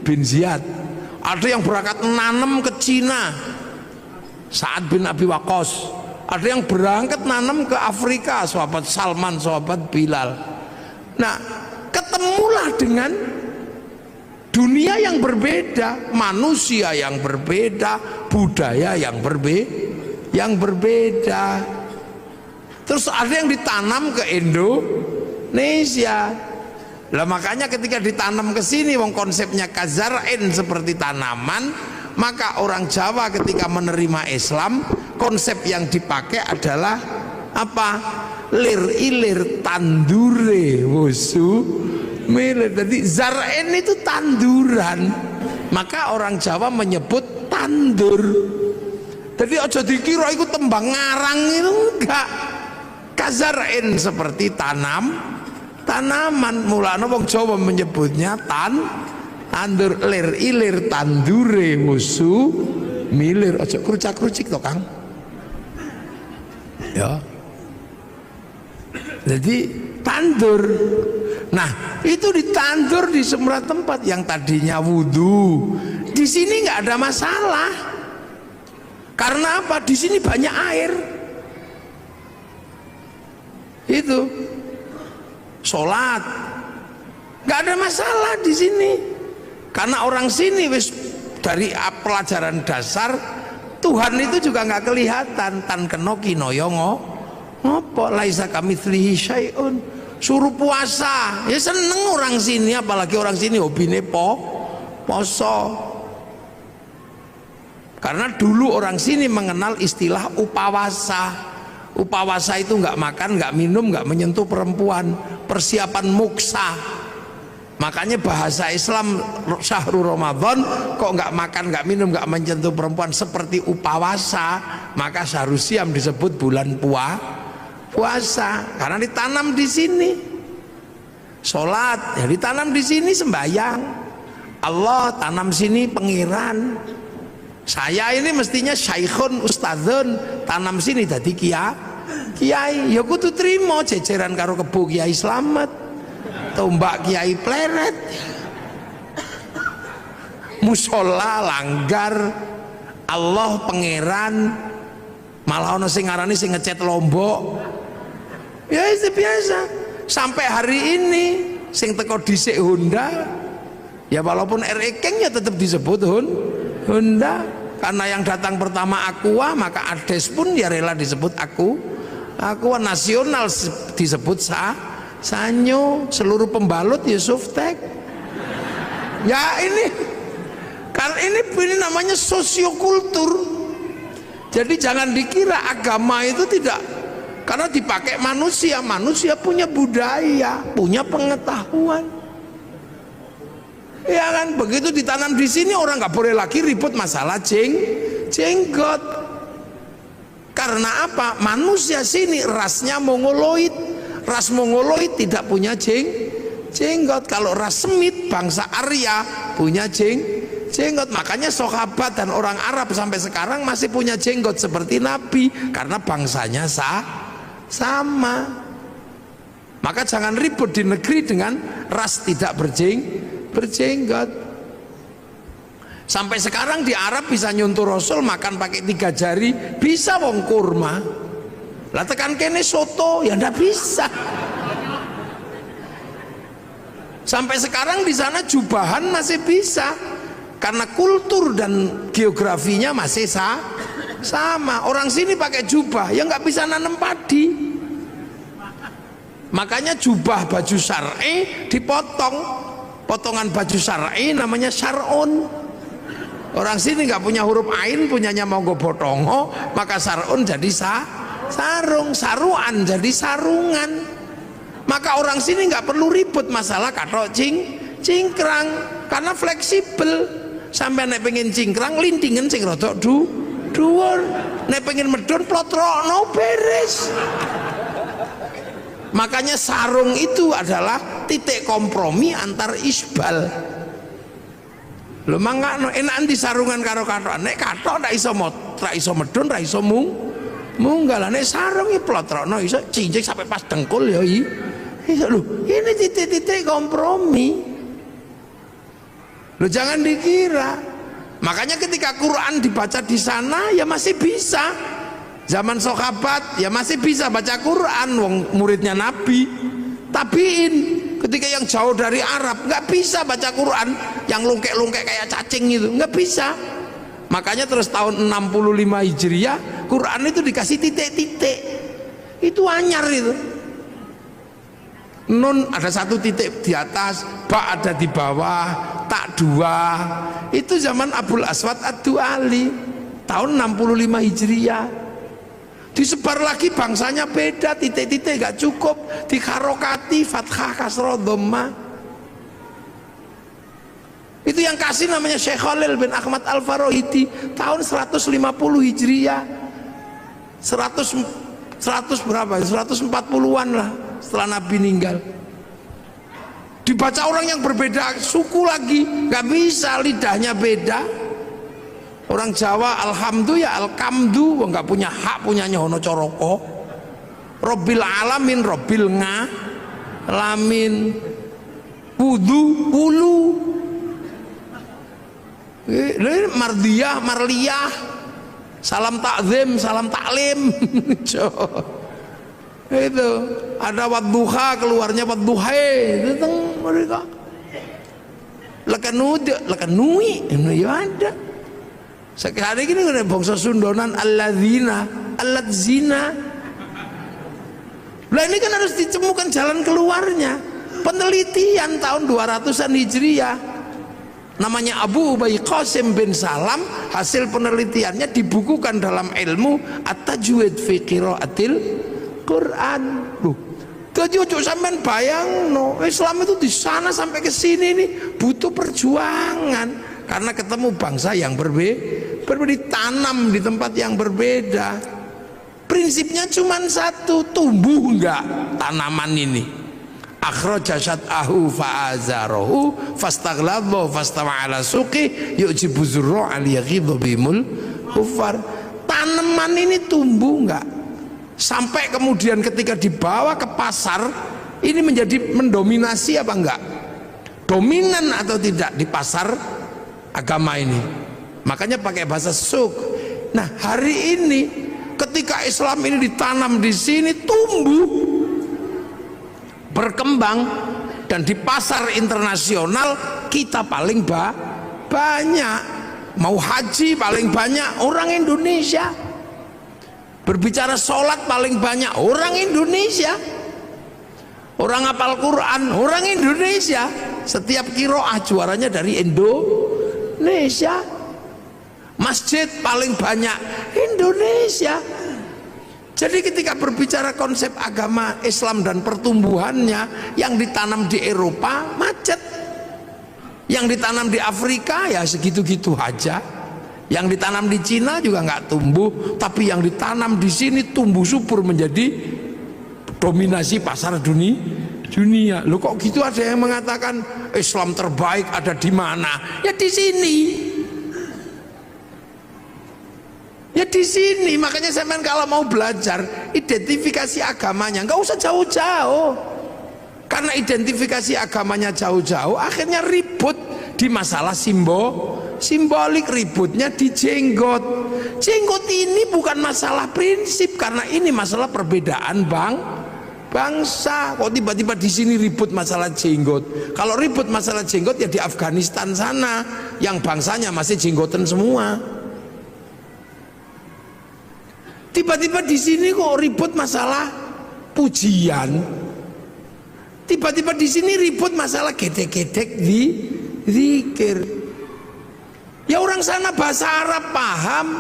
bin Ziyad. Ada yang berangkat nanam ke Cina, Sa'ad bin Abi Waqqas. Ada yang berangkat nanam ke Afrika, sahabat Salman, sahabat Bilal. Nah ketemulah dengan dunia yang berbeda, manusia yang berbeda, budaya yang berbeda. Terus ada yang ditanam ke Indonesia. Lah makanya ketika ditanam ke sini, wong konsepnya kazar'in seperti tanaman, maka orang Jawa ketika menerima Islam, konsep yang dipakai adalah apa? Lir ilir tandure wusu milir. Jadi zar'in itu tanduran, maka orang Jawa menyebut tandur. Jadi aja dikira itu tembang ngarang, itu enggak. Kazar'in seperti tanaman. tanaman. Mulane wong Jawa menyebutnya tandur, lir ilir tandure musu milir. Aja krucak-krucik to, Kang. Ya. Jadi tandur. Nah, itu ditandur di semua tempat. Yang tadinya wudhu, di sini nggak ada masalah. Karena apa? Di sini banyak air. Itu sholat nggak ada masalah di sini. Karena orang sini wis dari pelajaran dasar Tuhan itu juga nggak kelihatan. Tan keno kinoyongo ngopo laisa kamitslihi syai'un. Suruh puasa ya seneng orang sini, apalagi orang sini hobine poso. Karena dulu orang sini mengenal istilah upawasa. Upawasa itu nggak makan, nggak minum, nggak menyentuh perempuan, persiapan muksa. Makanya bahasa Islam syahrul Ramadan kok nggak makan, nggak minum, nggak menyentuh perempuan seperti upawasa, maka syahrul siam disebut bulan puasa karena ditanam di sini. Sholat ya ditanam di sini, sembahyang Allah tanam sini pengiran. Saya ini mestinya syaikhun ustadzun, tanam sini dadi kiai. Ya kudu trimo jejeran karo kebo Kiai Slamet, tombak Kiai Pleret, musola langgar Allah pangeran, malah ono sing ngarani sing ngecat Lombok. Ya itu biasa. Sampai hari ini sing teko dhisik Honda, ya walaupun RE King ya tetap disebut Honda. Karena yang datang pertama Aqua, maka Ades pun ya rela disebut Aqua nasional disebut Sanyo, seluruh pembalut ya Softek. Ya ini karena ini namanya sosiokultur. Jadi jangan dikira agama itu tidak, karena dipakai manusia punya budaya, punya pengetahuan. Ya kan, begitu ditanam di sini orang nggak boleh lagi ribut masalah jenggot. Karena apa? Manusia sini rasnya mongoloid. Ras mongoloid tidak punya jenggot. Kalau ras Semit, bangsa Arya punya jenggot. Makanya sahabat dan orang Arab sampai sekarang masih punya jenggot seperti Nabi, karena bangsanya sama. Maka jangan ribut di negeri dengan ras tidak berjenggot. Sampai sekarang di Arab bisa nyuntuh Rasul makan pakai 3 jari, bisa wong kurma. Lah tekan kene soto ya ndak bisa. Sampai sekarang di sana jubahan masih bisa, karena kultur dan geografinya masih sama. Orang sini pakai jubah ya nggak bisa nanam padi. Makanya jubah baju syar'i dipotong. Potongan baju syar'i namanya syar'un. Orang sini nggak punya huruf ain, punyanya monggo botongo, maka syar'un jadi sarung, saruan jadi sarungan. Maka orang sini nggak perlu ribut masalah katok cingkrang, karena fleksibel. Sampai nek pengen cingkrang lindingen sing rodok dhuwur, nek pengen medun plotrokno beres. Makanya sarung itu adalah titik kompromi antar isbal. Lho mangkano enak di sarungan karo kathok. Nek kathok ra iso medun, ra iso munggah. Nek sarung iki plotrokno iso cincik sampai pas dengkul ya iso. Lho, ini titik-titik kompromi. Lho jangan dikira. Makanya ketika Quran dibaca di sana ya masih bisa. Zaman sahabat ya masih bisa baca Quran, wong muridnya Nabi. Tabiin ketika yang jauh dari Arab nggak bisa baca Quran, yang lungkek-lungkek kayak cacing itu nggak bisa. Makanya terus tahun 65 Hijriah Quran itu dikasih titik-titik. Itu anyar itu. Nun ada 1 titik di atas, ba ada di bawah, tak 2. Itu zaman Abul Aswad Ad-Du'ali tahun 65 Hijriah. Disebar lagi bangsanya beda, titik-titik gak cukup, dikarokati fathah kasroh dhamma. Itu yang kasih namanya Syekh Khalil bin Ahmad Al-Farahidi tahun 150 Hijriah. 100 berapa? 140-an lah setelah Nabi meninggal. Dibaca orang yang berbeda suku lagi, nggak bisa, lidahnya beda. Orang Jawa alhamdu ya alkamdu, nggak punya hak punyanya Hono Coroko. Robbil alamin, robbil ngalamin, wudu wulu, mardiyah marliyah, salam takzim salam taklim. Itu ada wadduha, keluarnya wadduhai, itu mereka lekanui ini ya ada. Sekarang ini ada bangsa Sundonan alladzina alladzina. Lah ini kan harus ditemukan jalan keluarnya. Penelitian tahun 200-an Hijriah namanya Abu Ubay Qasim bin Salam, hasil penelitiannya dibukukan dalam ilmu At-Tajwid fi Qiraatil Quran. Loh, jadi ojo sampean bayang no, Islam itu di sana sampai ke sini nih butuh perjuangan karena ketemu bangsa yang berbeda, ditanam di tempat yang berbeda. Prinsipnya cuma satu, tumbuh enggak tanaman ini. Akhraja syat'ahu fa'azarahu fastaghladhu fastawa ala suqi yu'jibu zurra' al-yaghidhu bimul kufar. Tanaman ini tumbuh enggak? Sampai kemudian ketika dibawa ke pasar ini menjadi mendominasi apa enggak, dominan atau tidak di pasar agama ini. Makanya pakai bahasa suk. Nah hari ini ketika Islam ini ditanam di sini, tumbuh, berkembang, dan di pasar internasional kita paling banyak. Mau haji paling banyak orang Indonesia. Berbicara sholat paling banyak orang Indonesia. Orang hafal Quran orang Indonesia. Setiap kiroah juaranya dari Indonesia. Masjid paling banyak Indonesia. Jadi ketika berbicara konsep agama Islam dan pertumbuhannya, yang ditanam di Eropa macet, yang ditanam di Afrika ya segitu-gitu aja, yang ditanam di Cina juga nggak tumbuh, tapi yang ditanam di sini tumbuh subur menjadi dominasi pasar dunia. Loh kok gitu, ada yang mengatakan Islam terbaik ada di mana? Ya di sini. Ya di sini. Makanya saya kalau mau belajar identifikasi agamanya nggak usah jauh-jauh. Karena identifikasi agamanya jauh-jauh akhirnya ribut di masalah simbolik, ributnya di jenggot. Jenggot ini bukan masalah prinsip karena ini masalah perbedaan bangsa. Kok tiba-tiba di sini ribut masalah jenggot? Kalau ribut masalah jenggot ya di Afghanistan sana yang bangsanya masih jenggotan semua. Tiba-tiba di sini kok ribut masalah pujian. Tiba-tiba di sini ribut masalah gedek-gedek di zikir. Ya orang sana bahasa Arab paham,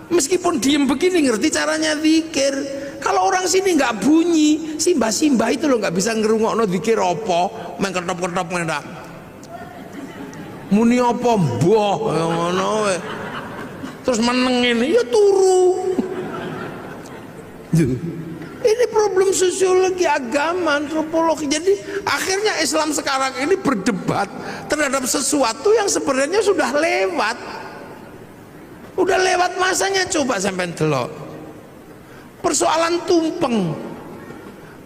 meskipun diem begini ngerti caranya zikir. Kalau orang sini nggak bunyi, simbah-simbah itu loh nggak bisa ngerungokno zikir apa, main ketop-ketop ngendak. Muni apa mbah ngono. Terus meneng ini ya turu. Ini problem sosiologi agama, antropologi. Jadi akhirnya Islam sekarang ini berdebat terhadap sesuatu yang sebenarnya sudah lewat. Udah lewat masanya. Coba sampai delok persoalan tumpeng.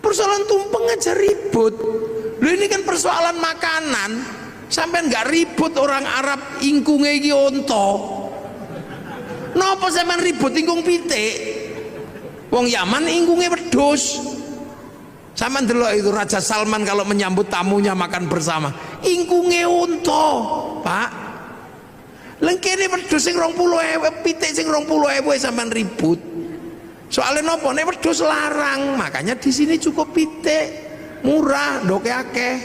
Persoalan tumpeng aja ribut. Loh ini kan persoalan makanan. Sampai nggak ribut orang Arab ingkunge iki onto. Napa sampean ribut ingkung pitik? Wong Yaman ingkunge wedhus. Sama ndelok itu Raja Salman kalau menyambut tamunya makan bersama, ingkunge unta, Pak. Lengkene wedhus sing 20.000, pitik sing 20.000 sampean ribut. Soalnya nopo? Nek wedhus larang, makanya di sini cukup pitik, murah, ndoke akeh.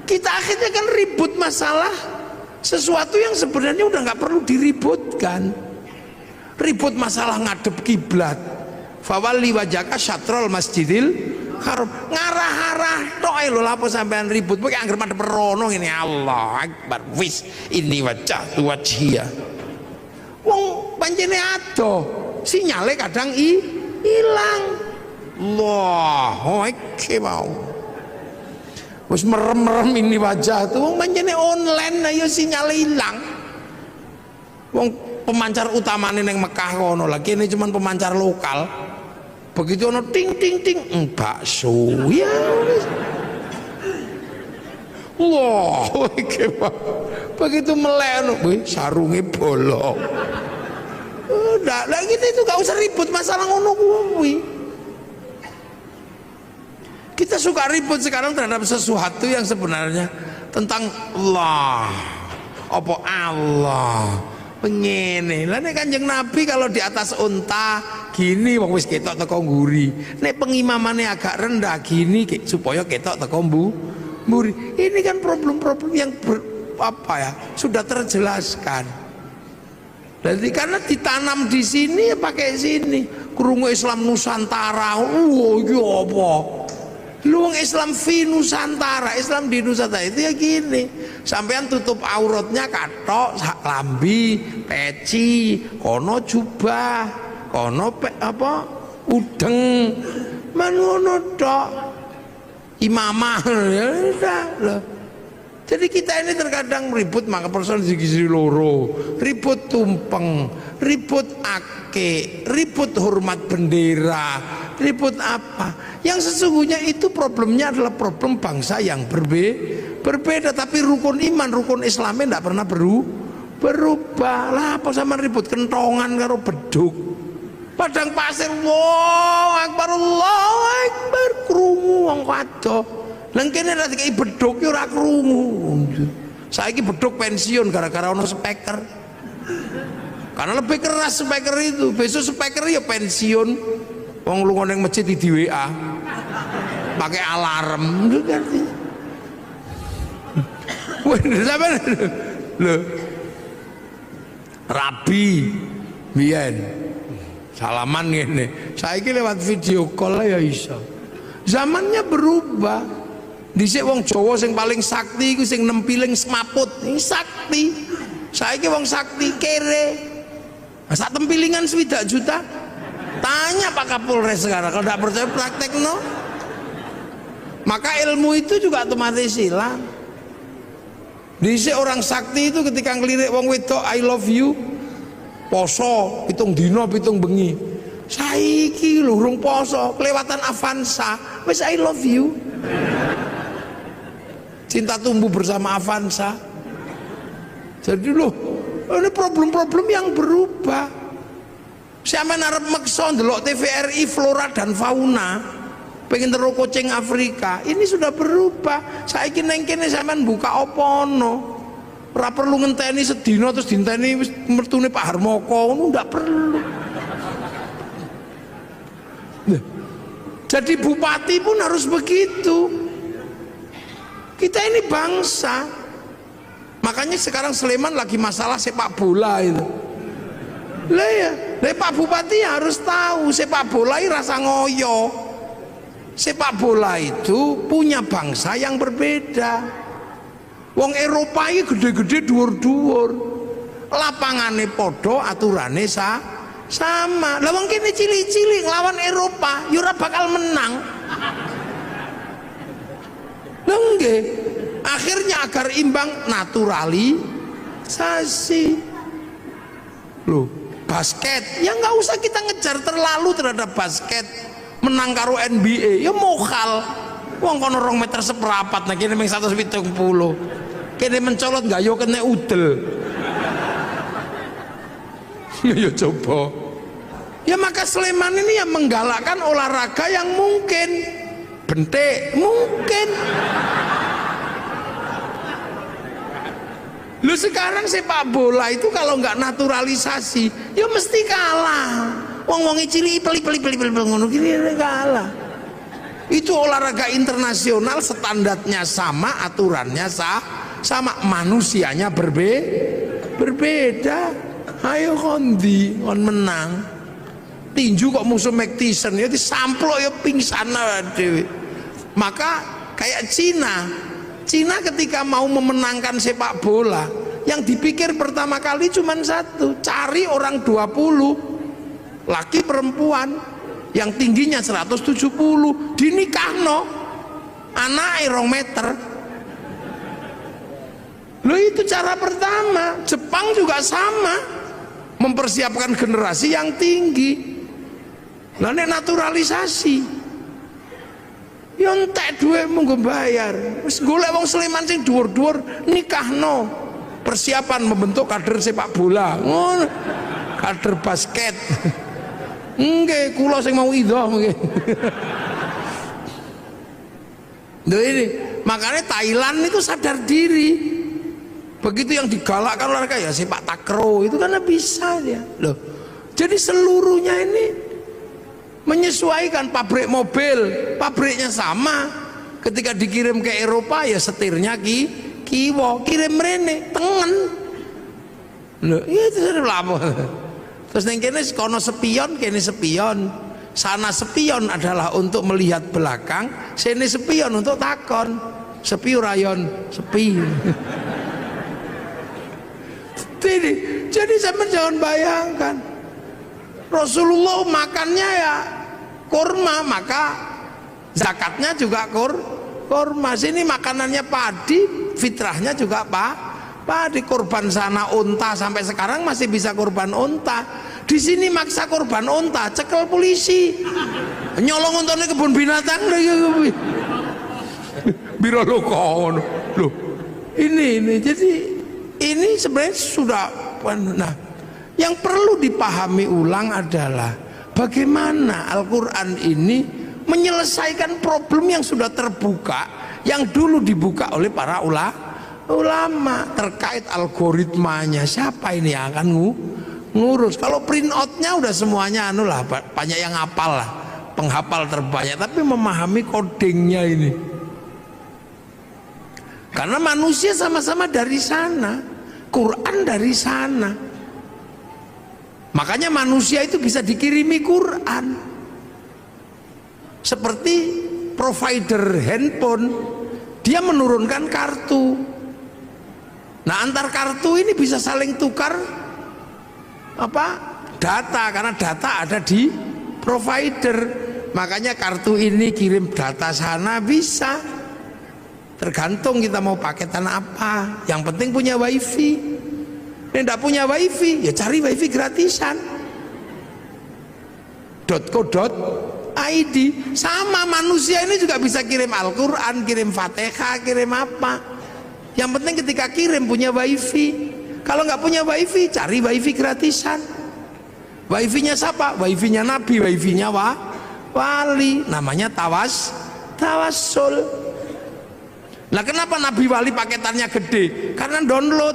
Kita akhirnya kan ribut masalah sesuatu yang sebenarnya udah nggak perlu diributkan. Ribut masalah ngadep kiblat, fawalli wajhaka syatrul masjidil haram, ngarah-arah tok lho. Lapo sampean ribut pokoke anggere madhep rono ngene, Allah akbar, wis ini wajhatu wajhiya. Wong pancene ado, sinyale kadang ilang. Allahu akbar. Wis merem-merem ini wajah tuh, wong manjane online ayo sinyal hilang. Wong pemancar utamane neng Mekah kono, lagi ini cuman pemancar lokal. Begitu ono ting ting ting, bakso ya. Wah, begitu melek, sarungnya bolong. Udah, lagi itu gak usah ribut masalah ngono kuwi. Kita suka ribut sekarang terhadap sesuatu yang sebenarnya tentang Allah. Apa Allah? Pengene. Lah nek Kanjeng Nabi kalau di atas unta gini wong wis ketok teko nguri. Nek pengimamane agak rendah gini supaya ketok teko mburi. Ini kan problem-problem yang sudah terjelaskan. Jadi karena ditanam di sini ya pakai sini. Krungu Islam Nusantara. Iki apa? Lu wong Islam fi Nusantara, Islam di Nusantara itu ya gini. Sampean tutup auratnya katok, lambi, peci, kono jubah, kono udeng. Manono tok. Imamah ya udah loh. Jadi kita ini terkadang ribut maka person gizi loro, ribut tumpeng, ribut ake, ribut hormat bendera, ribut apa? Yang sesungguhnya itu problemnya adalah problem bangsa yang berbeda, tapi rukun iman, rukun Islamnya tidak pernah berubah. Lah apa sama ribut kentongan karo beduk? Padang pasir, Allahu Akbar, krungu wong kadoh. Lengkene ra dikai beduk ya ora krungu. Saiki beduk pensiun gara-gara ono speaker. Karena lebih keras speaker itu. Besok speaker ya pensiun. Wong lunga ning masjid di WA. Pakai alarm. Wah, sampean lho. Rabi biyen salaman ngene. Saiki lewat video call ya iso. Zamannya berubah. Dhisik wong Jawa sing paling sakti iku sing nempiling semaput. Ini sakti. Saiki wong sakti kere. Sak tempilingan 7 juta. Tanya Pak Kapolres sekarang, kalau tidak percaya praktek no. Maka ilmu itu juga otomatis hilang. Dhisik orang sakti itu ketika ngelirik wong wedok I love you, poso pitung dino pitung bengi. Saiki lho urung poso, kelewatan Avanza, wis I love you. Cinta tumbuh bersama Avanza. Jadi loh, ini problem-problem yang berubah. Siapa arep meksa ndelok TVRI flora dan fauna, pengen terus kucing Afrika, ini sudah berubah. Saiki neng kene sampean buka apa ono. Ora perlu ngenteni sedina terus dinteni wis mertune Pak Harmoko, ngono ndak perlu. Jadi bupati pun harus begitu. Kita ini bangsa. Makanya sekarang Sleman lagi masalah sepak bola itu. Lah ya, Pak Bupati harus tahu sepak bola ini rasa ngoyo. Sepak bola itu punya bangsa yang berbeda. Wong Eropa ini gede-gede dhuwur-dhuwur. Lapangane podo, aturane sama. Lah wong kene cilik-cilik nglawan Eropa, ya ora bakal menang. Lah nggih. Akhirnya agar imbang naturalisasi. Loh, basket, ya nggak usah kita ngejar terlalu terhadap basket. Menang karo NBA, ya mokal. Wong kono 2 meter seprapat, nah kene mung 170. Kene mencolot nggak yo kena udel. Ya coba. Ya maka Sleman ini yang menggalakkan olahraga yang mungkin bentek, mungkin. Lu sekarang sepak bola itu kalau nggak naturalisasi, ya mesti kalah. Wong-wong cilik peli ngono gini kalah. Itu olahraga internasional, standarnya sama, aturannya sama, manusianya berbeda. Ayo kondi, kon menang. Tinju kok musuh Mike Tyson ya disamplok ya pingsan dewe. Maka kayak Cina ketika mau memenangkan sepak bola, yang dipikir pertama kali cuma satu, cari orang 20 laki perempuan yang tingginya 170 dinikahno. Anake 2 meter. Loh, itu cara pertama. Jepang juga sama, mempersiapkan generasi yang tinggi. Lah nek naturalisasi, yo entek dhuwitmu nggo bayar. Wis golek wong Sleman sing dhuwur-dhuwur nikahno. Persiapan membentuk kader sepak bola. Ngono. Kader basket. Nggih, kula sing mau idho nggih. Loh ini, makanya Thailand itu sadar diri. Begitu yang digalakkan olahraga ya sepak takraw itu karena bisa dia. Loh, jadi seluruhnya ini menyesuaikan. Pabrik mobil, pabriknya sama. Ketika dikirim ke Eropa ya setirnya kiwo, kirim rene tengen. Loh, itu lama. Terus yang kene kono sepion, kene sepion. Sana sepion adalah untuk melihat belakang, sini sepion untuk takon. Sepi rayon, sepi. Jadi sampai jangan bayangkan Rasulullah makannya ya kurma, maka zakatnya juga kurma. Sini makanannya padi, fitrahnya juga padi. Kurban sana unta, sampai sekarang masih bisa kurban unta. Di sini maksa kurban unta, cekel polisi. Nyolong untane kebun binatang lagi. Biro lo kono. Loh, ini jadi ini sebenarnya sudah. Nah, yang perlu dipahami ulang adalah bagaimana Al-Quran ini menyelesaikan problem yang sudah terbuka, yang dulu dibuka oleh para ulama terkait algoritmanya. Siapa ini yang akan ngurus? Kalau print outnya udah semuanya anu lah, banyak yang hafal lah, penghafal terbanyak, tapi memahami codingnya ini. Karena manusia sama-sama dari sana, Quran dari sana. Makanya manusia itu bisa dikirimi Quran. Seperti provider handphone, dia menurunkan kartu. Nah, antar kartu ini bisa saling tukar data, karena data ada di provider. Makanya kartu ini kirim data sana bisa. Tergantung kita mau paketan apa. Yang penting punya wifi. Nek tidak punya wifi ya cari wifi gratisan. .co.id. Sama manusia ini juga bisa kirim Al-Quran, kirim Fatihah, kirim apa. Yang penting ketika kirim punya wifi. Kalau nggak punya wifi cari wifi gratisan. Wifi-nya siapa? Wifi-nya Nabi, wifi-nya wali. Namanya tawassul. Nah, kenapa Nabi Wali paketannya gede? Karena download.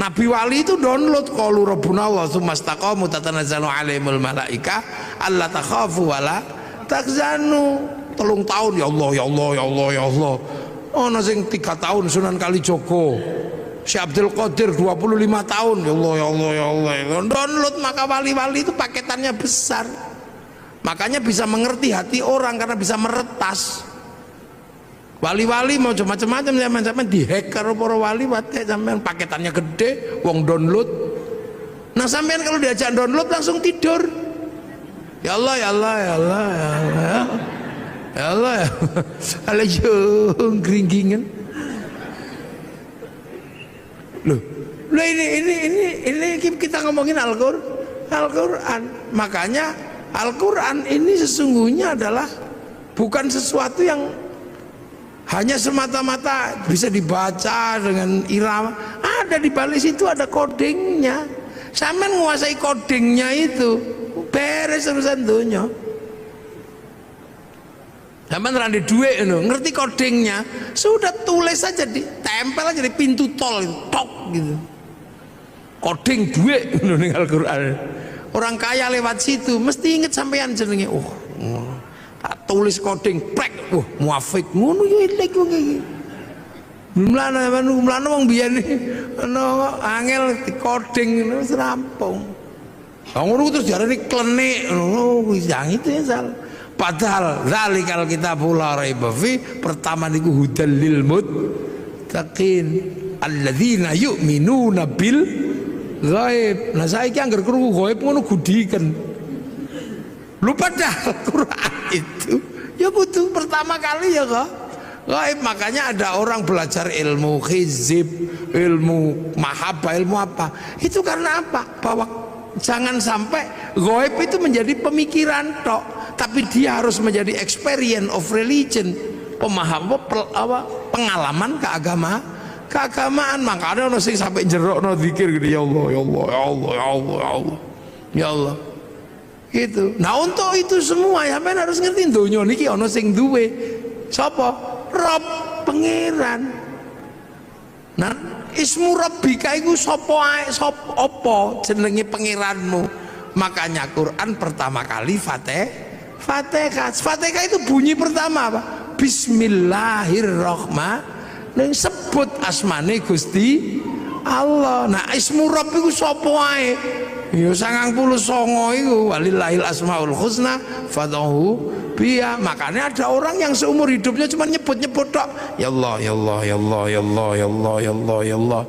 Nabi Wali itu download. Qalu rabbuna Allah tsumastaqamu tatanazzalu alaihimul malaika alla takhafu wala takzanu. 3 tahun ya Allah ya Allah ya Allah ya Allah. Ono sing 3 tahun Sunan Kalijogo. Syekh Abdul Qadir 25 tahun ya Allah ya Allah ya Allah. Download, maka wali-wali itu paketannya besar. Makanya bisa mengerti hati orang karena bisa meretas. Wali-wali mau macam-macam zaman-zaman dihack karo para wali, sampean paketannya gede, wong download. Nah, sampean kalau diajak download langsung tidur. Ya Allah ya Allah ya Allah ya Allah. Ya Allah ya. Alayo gringgingan. Loh, ini kita ngomongin Al-Qur'an. Makanya Al-Qur'an ini sesungguhnya adalah bukan sesuatu yang hanya semata-mata bisa dibaca dengan irama. Ada di balik situ ada codingnya. Sampean menguasai codingnya itu beres urusan dunia. Sampean randi duit ngerti codingnya, sudah tulis saja, ditempel aja di pintu tol itu, tok gitu. Coding duit ning Al-Qur'an. Orang kaya lewat situ mesti inget sampean jenenge. Tak tulis coding prek, muafik ngono yo elek kok iki. Mlane wong biyen ana angel di coding wis rampung. Ngono terus diarani klenik ngono wis yang itu ya salah. Padahal zalikal kitabul la raiba fi, pertama niku hudal lil muttaqin alladzina yu'minuna bil ghaib. Nah saiki anggar krungu ghaib ngono gudiken. Lu padahal Quran itu Ya butuh pertama kali ya kok. Gaib, makanya ada orang belajar ilmu hizib, ilmu mahabbah, ilmu apa? Itu karena apa? Bahwa jangan sampai gaib itu menjadi pemikiran tok, tapi dia harus menjadi experience of religion, pengalaman keagamaan. Makanya ono sing sampai jerokno zikir gitu, ya Allah, ya Allah, ya Allah, ya Allah, ya Allah, ya Allah. Gitu. Nah, untuk itu semua ya men harus ngerti donya niki ono sing duwe. Sapa? Rob, pangeran. Nah, ismu Rabbika iku sapa ae, sapa apa jenenge pangeranmu. Makanya Quran pertama kali Fatihah. Fatihah itu bunyi pertama apa? Bismillahirrahmanirrahim. Sebut asmane Gusti Allah. Nah, ismu Rabb iku sapa ae? Ya 99 iku, walillahil asmaul husna fad'uhu biya. Makanya ada orang yang seumur hidupnya cuma nyebut-nyebut tok, ya Allah, ya Allah, ya Allah, ya Allah, ya Allah, ya Allah, ya Allah.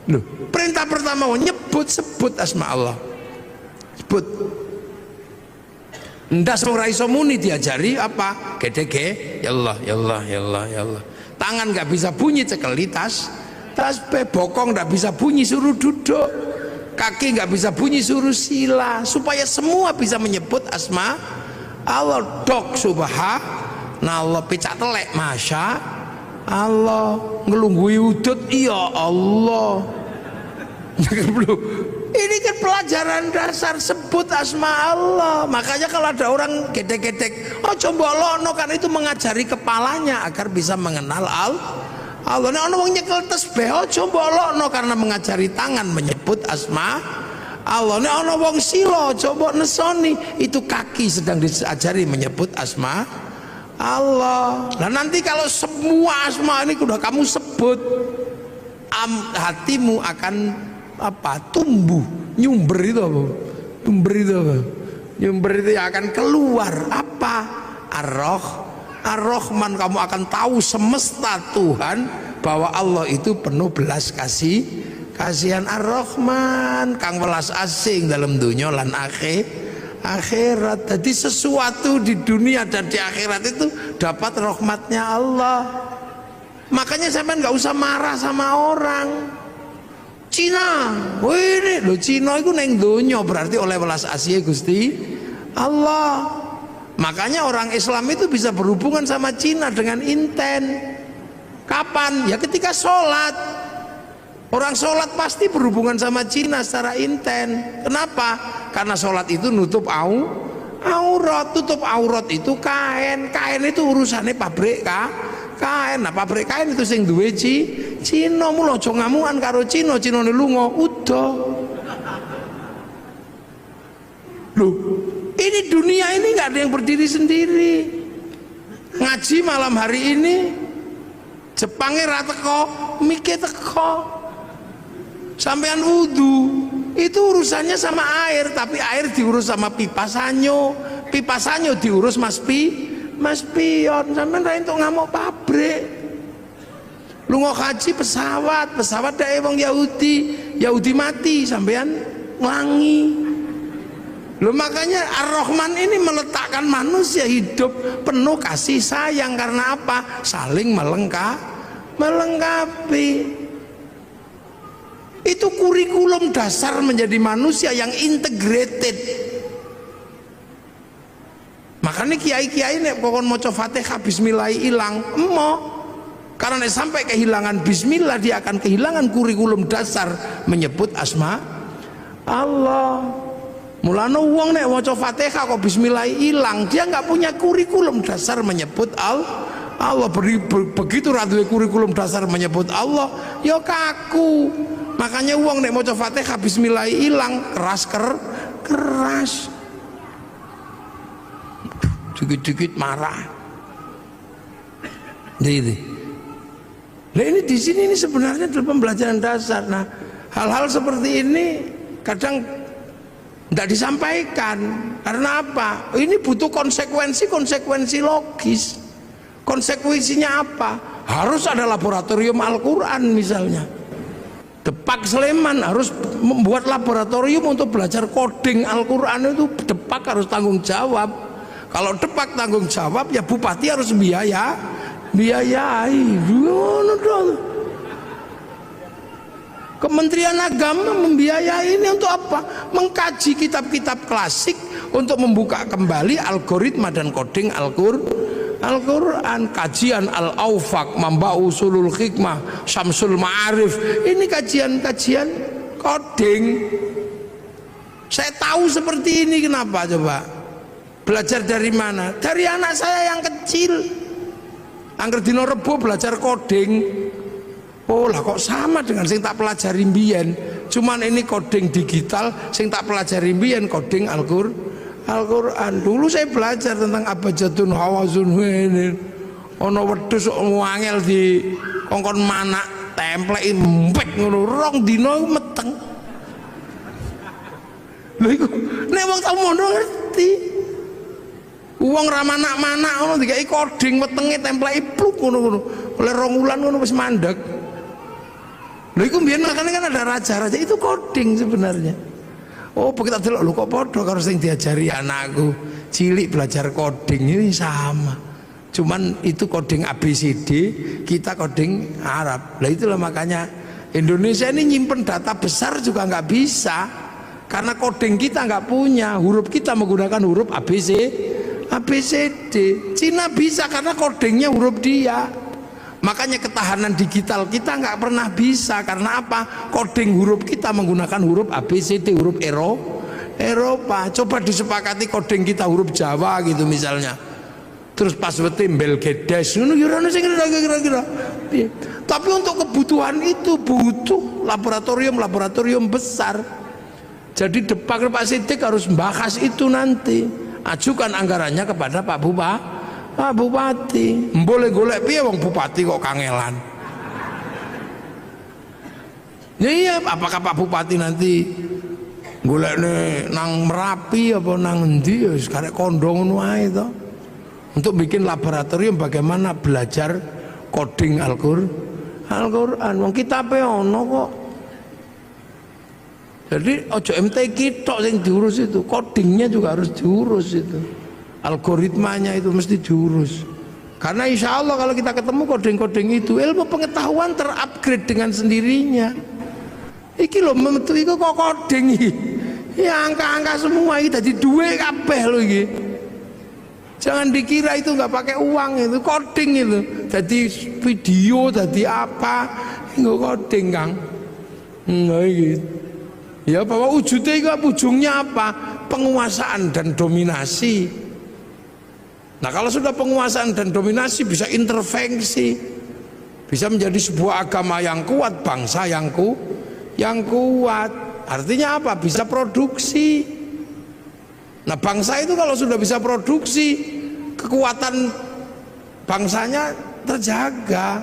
Loh, perintah pertama sebut asma Allah. Sebut. Ndas ora iso muni diajari apa? Gede-gede, ya Allah, ya Allah, ya Allah, ya Allah. Tangan nggak bisa bunyi cekeli tas bokong nggak bisa bunyi suruh duduk. Kaki nggak bisa bunyi suruh sila, supaya semua bisa menyebut asma Allah. Dok subhanallah, picak telek masya Allah, ngelunggui udut iya Allah. Ini kan pelajaran dasar, sebut asma Allah. Makanya kalau ada orang gedek-gedek, oh coba lono, kan itu mengajari kepalanya agar bisa mengenal Allah. Nek ana wong nyekel tasbih aja mbolokno karena mengajari tangan menyebut asma Allah. Nek ana wong sila coba nesoni, itu kaki sedang diajari menyebut asma Allah. Nah nanti kalau semua asma ini sudah kamu sebut, hatimu akan apa? Tumbuh, nyumber itu apa? Nyumber itu akan keluar apa? Ar-Rahman, kamu akan tahu semesta Tuhan bahwa Allah itu penuh belas kasihan. Ar-Rahman kang welas asing dalam dunia lan akhirat. Jadi sesuatu di dunia dan di akhirat itu dapat rahmatnya Allah. Makanya sampean nggak usah marah sama orang. Cina, wih lo Cina itu neng dunia berarti oleh welas asih Gusti Allah. Makanya orang Islam itu bisa berhubungan sama Cina dengan inten. Kapan? Ya ketika sholat. Orang sholat pasti berhubungan sama Cina secara inten. Kenapa? Karena sholat itu nutup aurat. Tutup aurat itu kain. Kain itu urusannya pabrik kain. Nah pabrik kain itu sing duwe Cina. Mula aja ngamukan karo Cina ne lunga udah. Loh, ini dunia ini nggak ada yang berdiri sendiri. Ngaji malam hari ini Jepangnya ra teko, mike teko. Sampean wudu itu urusannya sama air, tapi air diurus sama pipa sanyo diurus Mas Pion. Sampean ra entuk ngamuk pabrik. Lunga haji pesawat dae wong Yahudi mati sampean nglangi. Loh, makanya Ar-Rahman ini meletakkan manusia hidup penuh kasih sayang. Karena apa? Saling melengkapi. Itu kurikulum dasar menjadi manusia yang integrated. Makanya kiai-kiai nek pokon maca Fatihah bismillah ilang karena sampai kehilangan bismillah dia akan kehilangan kurikulum dasar menyebut asma Allah. Mulane wong nek maca Fatihah kok bismillah ilang, dia nggak punya kurikulum dasar menyebut Allah. Begitu ra duwe kurikulum dasar menyebut Allah, ya kaku. Makanya wong nek maca Fatihah bismillah ilang, keras. Dikit-dikit marah. Nah ini di sini ini sebenarnya adalah pembelajaran dasar. Nah, hal-hal seperti ini kadang tidak disampaikan. Karena apa? Ini butuh konsekuensi logis. Konsekuensinya apa? Harus ada laboratorium Al-Quran misalnya. Depak Sleman harus membuat laboratorium untuk belajar coding Al-Quran, itu Depak harus tanggung jawab. Kalau Depak tanggung jawab ya bupati harus biayai. Kementerian Agama membiayai ini untuk apa? Mengkaji kitab-kitab klasik untuk membuka kembali algoritma dan coding Al-Quran. Kajian Al-Aufaq, Mamba Usulul Hikmah, Syamsul Ma'arif, ini kajian-kajian coding. Saya tahu seperti ini, kenapa coba? Belajar dari mana? Dari anak saya yang kecil. Angger dino Rebo belajar coding. Oh lah kok sama dengan sing tak pelajari mbiyen. Cuman ini coding digital, sing tak pelajari mbiyen coding Al-Quran. Dulu saya belajar tentang abjadun hawazun ini. Ono wedhus wangel di kongkon manak templeki mbek ngono rong dina meteng. Lha iku nek wong tau mono ngerti. Wong ra manak-manak ngono dikai coding wetenge templeki pluk ngono-ngono. Oleh rong wulan ngono wis mandeg. Lha iku mbiyen makane kan ada raja-raja itu coding sebenarnya. Oh begitu delok lho kok padha karo sing diajari anakku cilik belajar coding ini sama. Cuman itu coding ABCD, kita coding Arab. Lah itulah makanya Indonesia ini nyimpen data besar juga nggak bisa karena coding kita nggak punya, huruf kita menggunakan huruf ABCD. Cina bisa karena codingnya huruf dia. Makanya ketahanan digital kita nggak pernah bisa karena apa? Coding huruf kita menggunakan huruf ABCD, huruf Eropa. Coba disepakati coding kita huruf Jawa gitu misalnya. Terus pas bel gedes ngono kira-kira. Tapi untuk kebutuhan itu butuh laboratorium besar. Jadi Pak Sidik harus membahas itu nanti. Ajukan anggarannya kepada Pak Bupati. Boleh golek piye wong bupati kok kangelan. Ya iya, apakah Pak Bupati nanti golekne nang Merapi apa nang endi ya wis karek kondo ngono ae to. Untuk bikin laboratorium bagaimana belajar coding Al-Quran. Wong kitabe ono kok. Jadi ojo MTQ tok sing diurus itu, codingnya juga harus diurus itu. Algoritmanya itu mesti diurus. Karena insya Allah kalau kita ketemu coding-coding itu, ilmu pengetahuan terupgrade dengan sendirinya. Iki loh metu iku kok coding iki. Ya angka-angka semua iki dadi duwe kabeh lho iki. Jangan dikira itu nggak pakai uang, itu coding itu. Jadi video, jadi apa? Nggak coding Kang. Nggak gitu. Ya bahwa wujudnya itu ujungnya apa? Penguasaan dan dominasi. Nah kalau sudah penguasaan dan dominasi bisa intervensi, bisa menjadi sebuah agama yang kuat, bangsa yang kuat. Artinya apa? Bisa produksi. Nah bangsa itu kalau sudah bisa produksi, kekuatan bangsanya terjaga.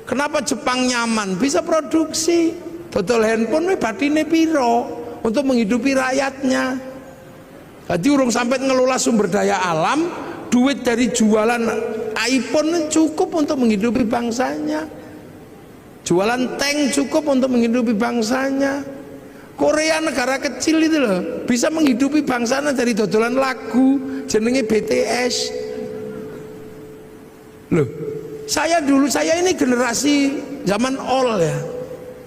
Kenapa Jepang nyaman? Bisa produksi. Dodol handphone batine piro untuk menghidupi rakyatnya. Jadi urung sampai ngelola sumber daya alam, duit dari jualan iPhone cukup untuk menghidupi bangsanya. Jualan tank cukup untuk menghidupi bangsanya. Korea negara kecil itu loh bisa menghidupi bangsanya dari dodolan lagu jenenge BTS. Loh, saya ini generasi zaman all ya.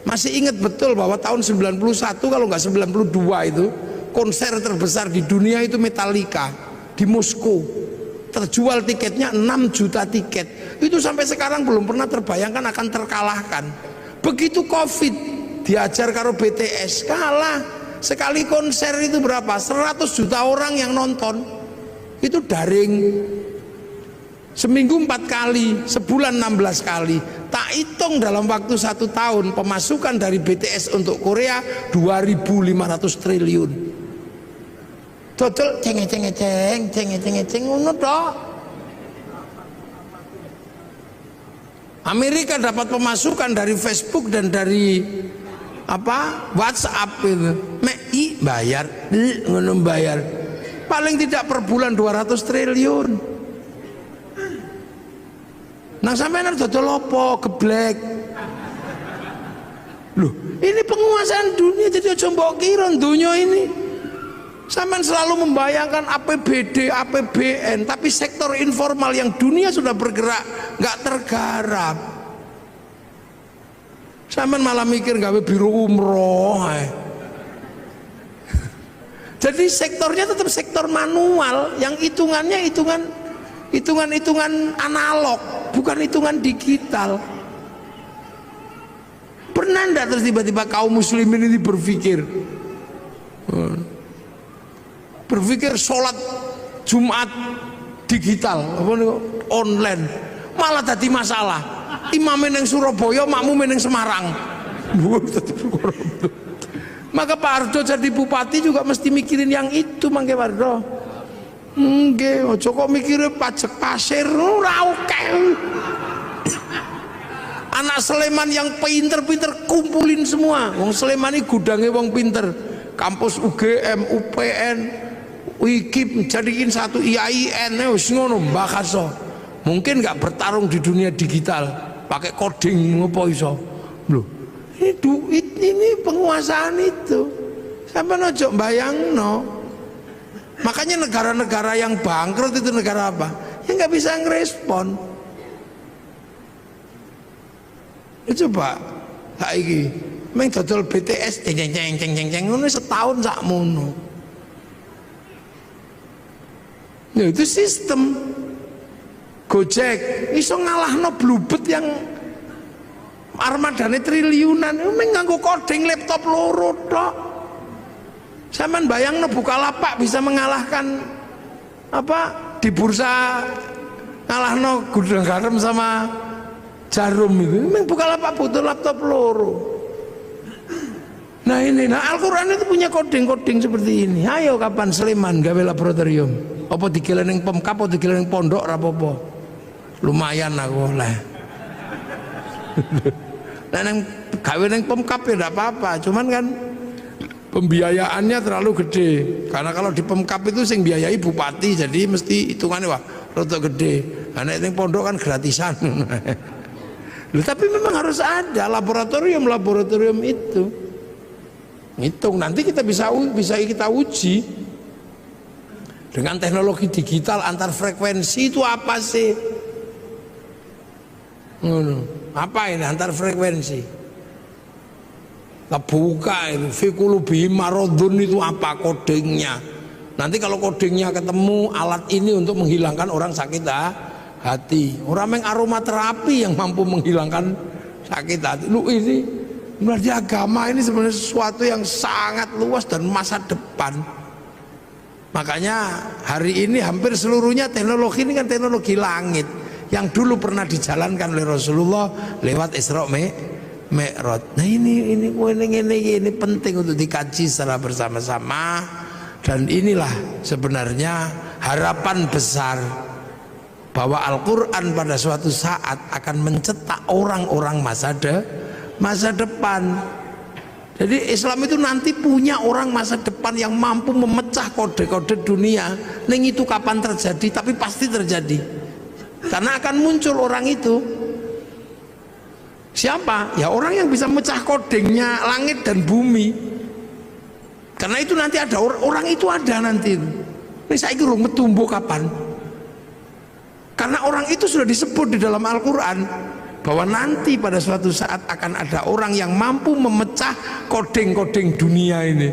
Masih ingat betul bahwa tahun 91 kalau nggak 92 itu konser terbesar di dunia itu Metallica di Moskow. Terjual tiketnya 6 juta tiket. Itu sampai sekarang belum pernah terbayangkan akan terkalahkan. Begitu Covid diajar karo BTS kalah. Sekali konser itu berapa? 100 juta orang yang nonton. Itu daring. Seminggu 4 kali, sebulan 16 kali. Tak hitung dalam waktu 1 tahun pemasukan dari BTS untuk Korea 2.500 triliun. Total ceng ngono tok. Amerika dapat pemasukan dari Facebook dan dari WhatsApp itu. Bayar, ngono bayar. Paling tidak per bulan 200 triliun. Nang sampeyan dodol apa? Geblek. Loh, ini penguasaan dunia jadi aja mbok kira dunia ini Sampean selalu membayangkan APBD, APBN, tapi sektor informal yang dunia sudah bergerak nggak tergarap. Sampean malah mikir gawe biro umroh. Jadi sektornya tetap sektor manual, yang hitungannya hitungan analog, bukan hitungan digital. Pernah enggak terus tiba-tiba kaum muslimin ini berpikir sholat Jumat digital, online, malah tadi masalah. Imam yang Surabaya, makmum yang Semarang. Maka Pak Ardo jadi bupati juga mesti mikirin yang itu, mangke Pak Ardo. Nggih, aja kok mikire pajak pasir, ora oke. Anak Sleman yang pinter-pinter kumpulin semua. Wong Sleman ini gudangnya wong pinter. Kampus UGM, UPN, UIKIP jadiin satu IAIN, wis ngono mbakaso. Mungkin nggak bertarung di dunia digital, pakai coding ngopo iso. Loh, ini penguasaan itu. Sampai nojo bayangno. Makanya negara-negara yang bangkrut itu negara apa? Yang nggak bisa ngerespon. Coba saiki meng dodol BTS ceng ngono setahun sakmono. Ya itu sistem. Gojek iso ngalahno Bluebird yang armadane triliunan, meng nganggo coding laptop loro tok. Sampeyan bayangno Bukalapak bisa mengalahkan apa di bursa ngalahno gudang garam sama Jarum itu. Memang Bukalapak butuh laptop loro. Nah ini, Al-Quran itu punya coding-coding seperti ini. Ayo kapan Sleman gawe laboratorium? Apa digawe ning Pemkap, apa digawe ning pondok ra apa-apa. Lumayan aku oleh. Nah nang gawe ning Pemkap ya enggak apa-apa, cuman kan pembiayaannya terlalu gede. Karena kalau di Pemkap itu sing biayai bupati, jadi mesti hitungannya wah rada gede. Nah nek ning pondok kan gratisan. Loh, tapi memang harus ada laboratorium itu. Hitung nanti kita bisa kita uji dengan teknologi digital antar frekuensi itu apa sih? Apa ini antar frekuensi? Kita buka ini fikulubi marodun itu apa kodingnya? Nanti kalau kodingnya ketemu alat ini untuk menghilangkan orang sakit hati. Orang yang aromaterapi yang mampu menghilangkan sakit hati. Lu ini berarti agama ini sebenarnya sesuatu yang sangat luas dan masa depan. Makanya hari ini hampir seluruhnya teknologi ini kan teknologi langit yang dulu pernah dijalankan oleh Rasulullah lewat Isra Mi'raj. Nah ini penting untuk dikaji secara bersama-sama, dan inilah sebenarnya harapan besar bahwa Al-Quran pada suatu saat akan mencetak orang-orang masa depan. Jadi Islam itu nanti punya orang masa depan yang mampu memecah kode-kode dunia. Neng itu kapan terjadi, tapi pasti terjadi. Karena akan muncul orang itu. Siapa? Ya orang yang bisa mecah kodingnya langit dan bumi. Karena itu nanti ada orang itu ada nanti. Ini saya kira tumbuh kapan? Karena orang itu sudah disebut di dalam Al-Quran bahwa nanti pada suatu saat akan ada orang yang mampu memecah koding-koding dunia ini.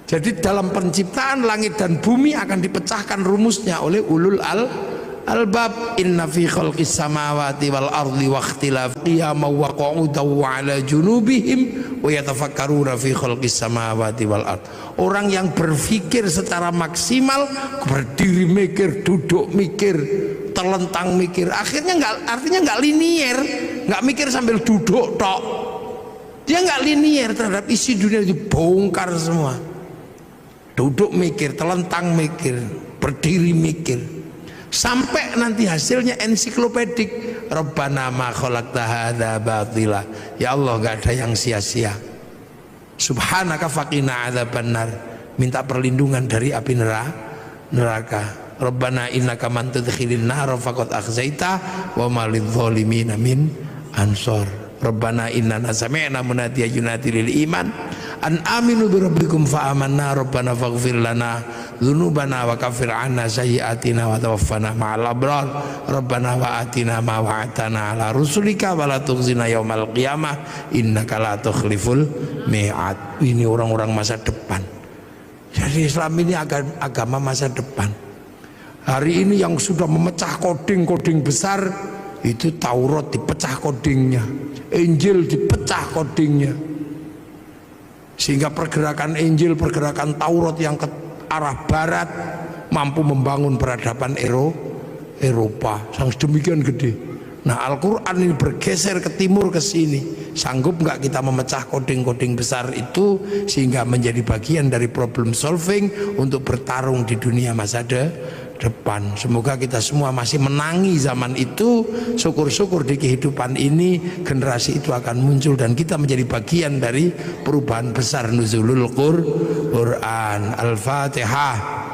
Jadi dalam penciptaan langit dan bumi akan dipecahkan rumusnya oleh ulul albab. Inna fi khalqis samawati wal ardi wa ikhtilafil qiyama wa qu'udaw wa ala junubihim wa yatafakkaruna fi khalqis samawati wal ard. Orang yang berpikir secara maksimal, berdiri mikir, duduk mikir, terlentang mikir, artinya nggak linier, nggak mikir sambil duduk tok. Dia nggak linier terhadap isi dunia, dibongkar semua. Duduk mikir, terlentang mikir, berdiri mikir, sampai nanti hasilnya ensiklopedik. Rabbana ma khalaqta hadza batila. Ya Allah, nggak ada yang sia-sia. Subhanaka faqina adzabannar. Minta perlindungan dari api neraka. Rabbana innaka man tudkhilin nar faqad akhzaita wa ma lidh-dhalimin min ansor. Rabbana innana sami'na munadiyan yunadi lil iman an aminu bi rabbikum fa amanna rabbana faghfir lana dzunubana wa kaffir 'anna sayyi'atina wa tawaffana ma'al abrar rabbana wa atina ma wa'adtana ala rusulika wa la tukhzina yaumal qiyamah innaka la tukhliful mi'ad. Ini orang-orang masa depan. Jadi Islam ini agama masa depan. Hari ini yang sudah memecah koding besar itu Taurat dipecah kodingnya, Injil dipecah kodingnya, sehingga pergerakan Injil, pergerakan Taurat yang ke arah barat mampu membangun peradaban Eropa yang sedemikian gede. Nah, Al-Quran ini bergeser ke timur, ke sini. Sanggup nggak kita memecah koding-koding besar itu sehingga menjadi bagian dari problem solving untuk bertarung di dunia masa depan. Semoga kita semua masih menangi zaman itu. Syukur-syukur di kehidupan ini generasi itu akan muncul dan kita menjadi bagian dari perubahan besar nuzulul Quran. Al-Fatihah.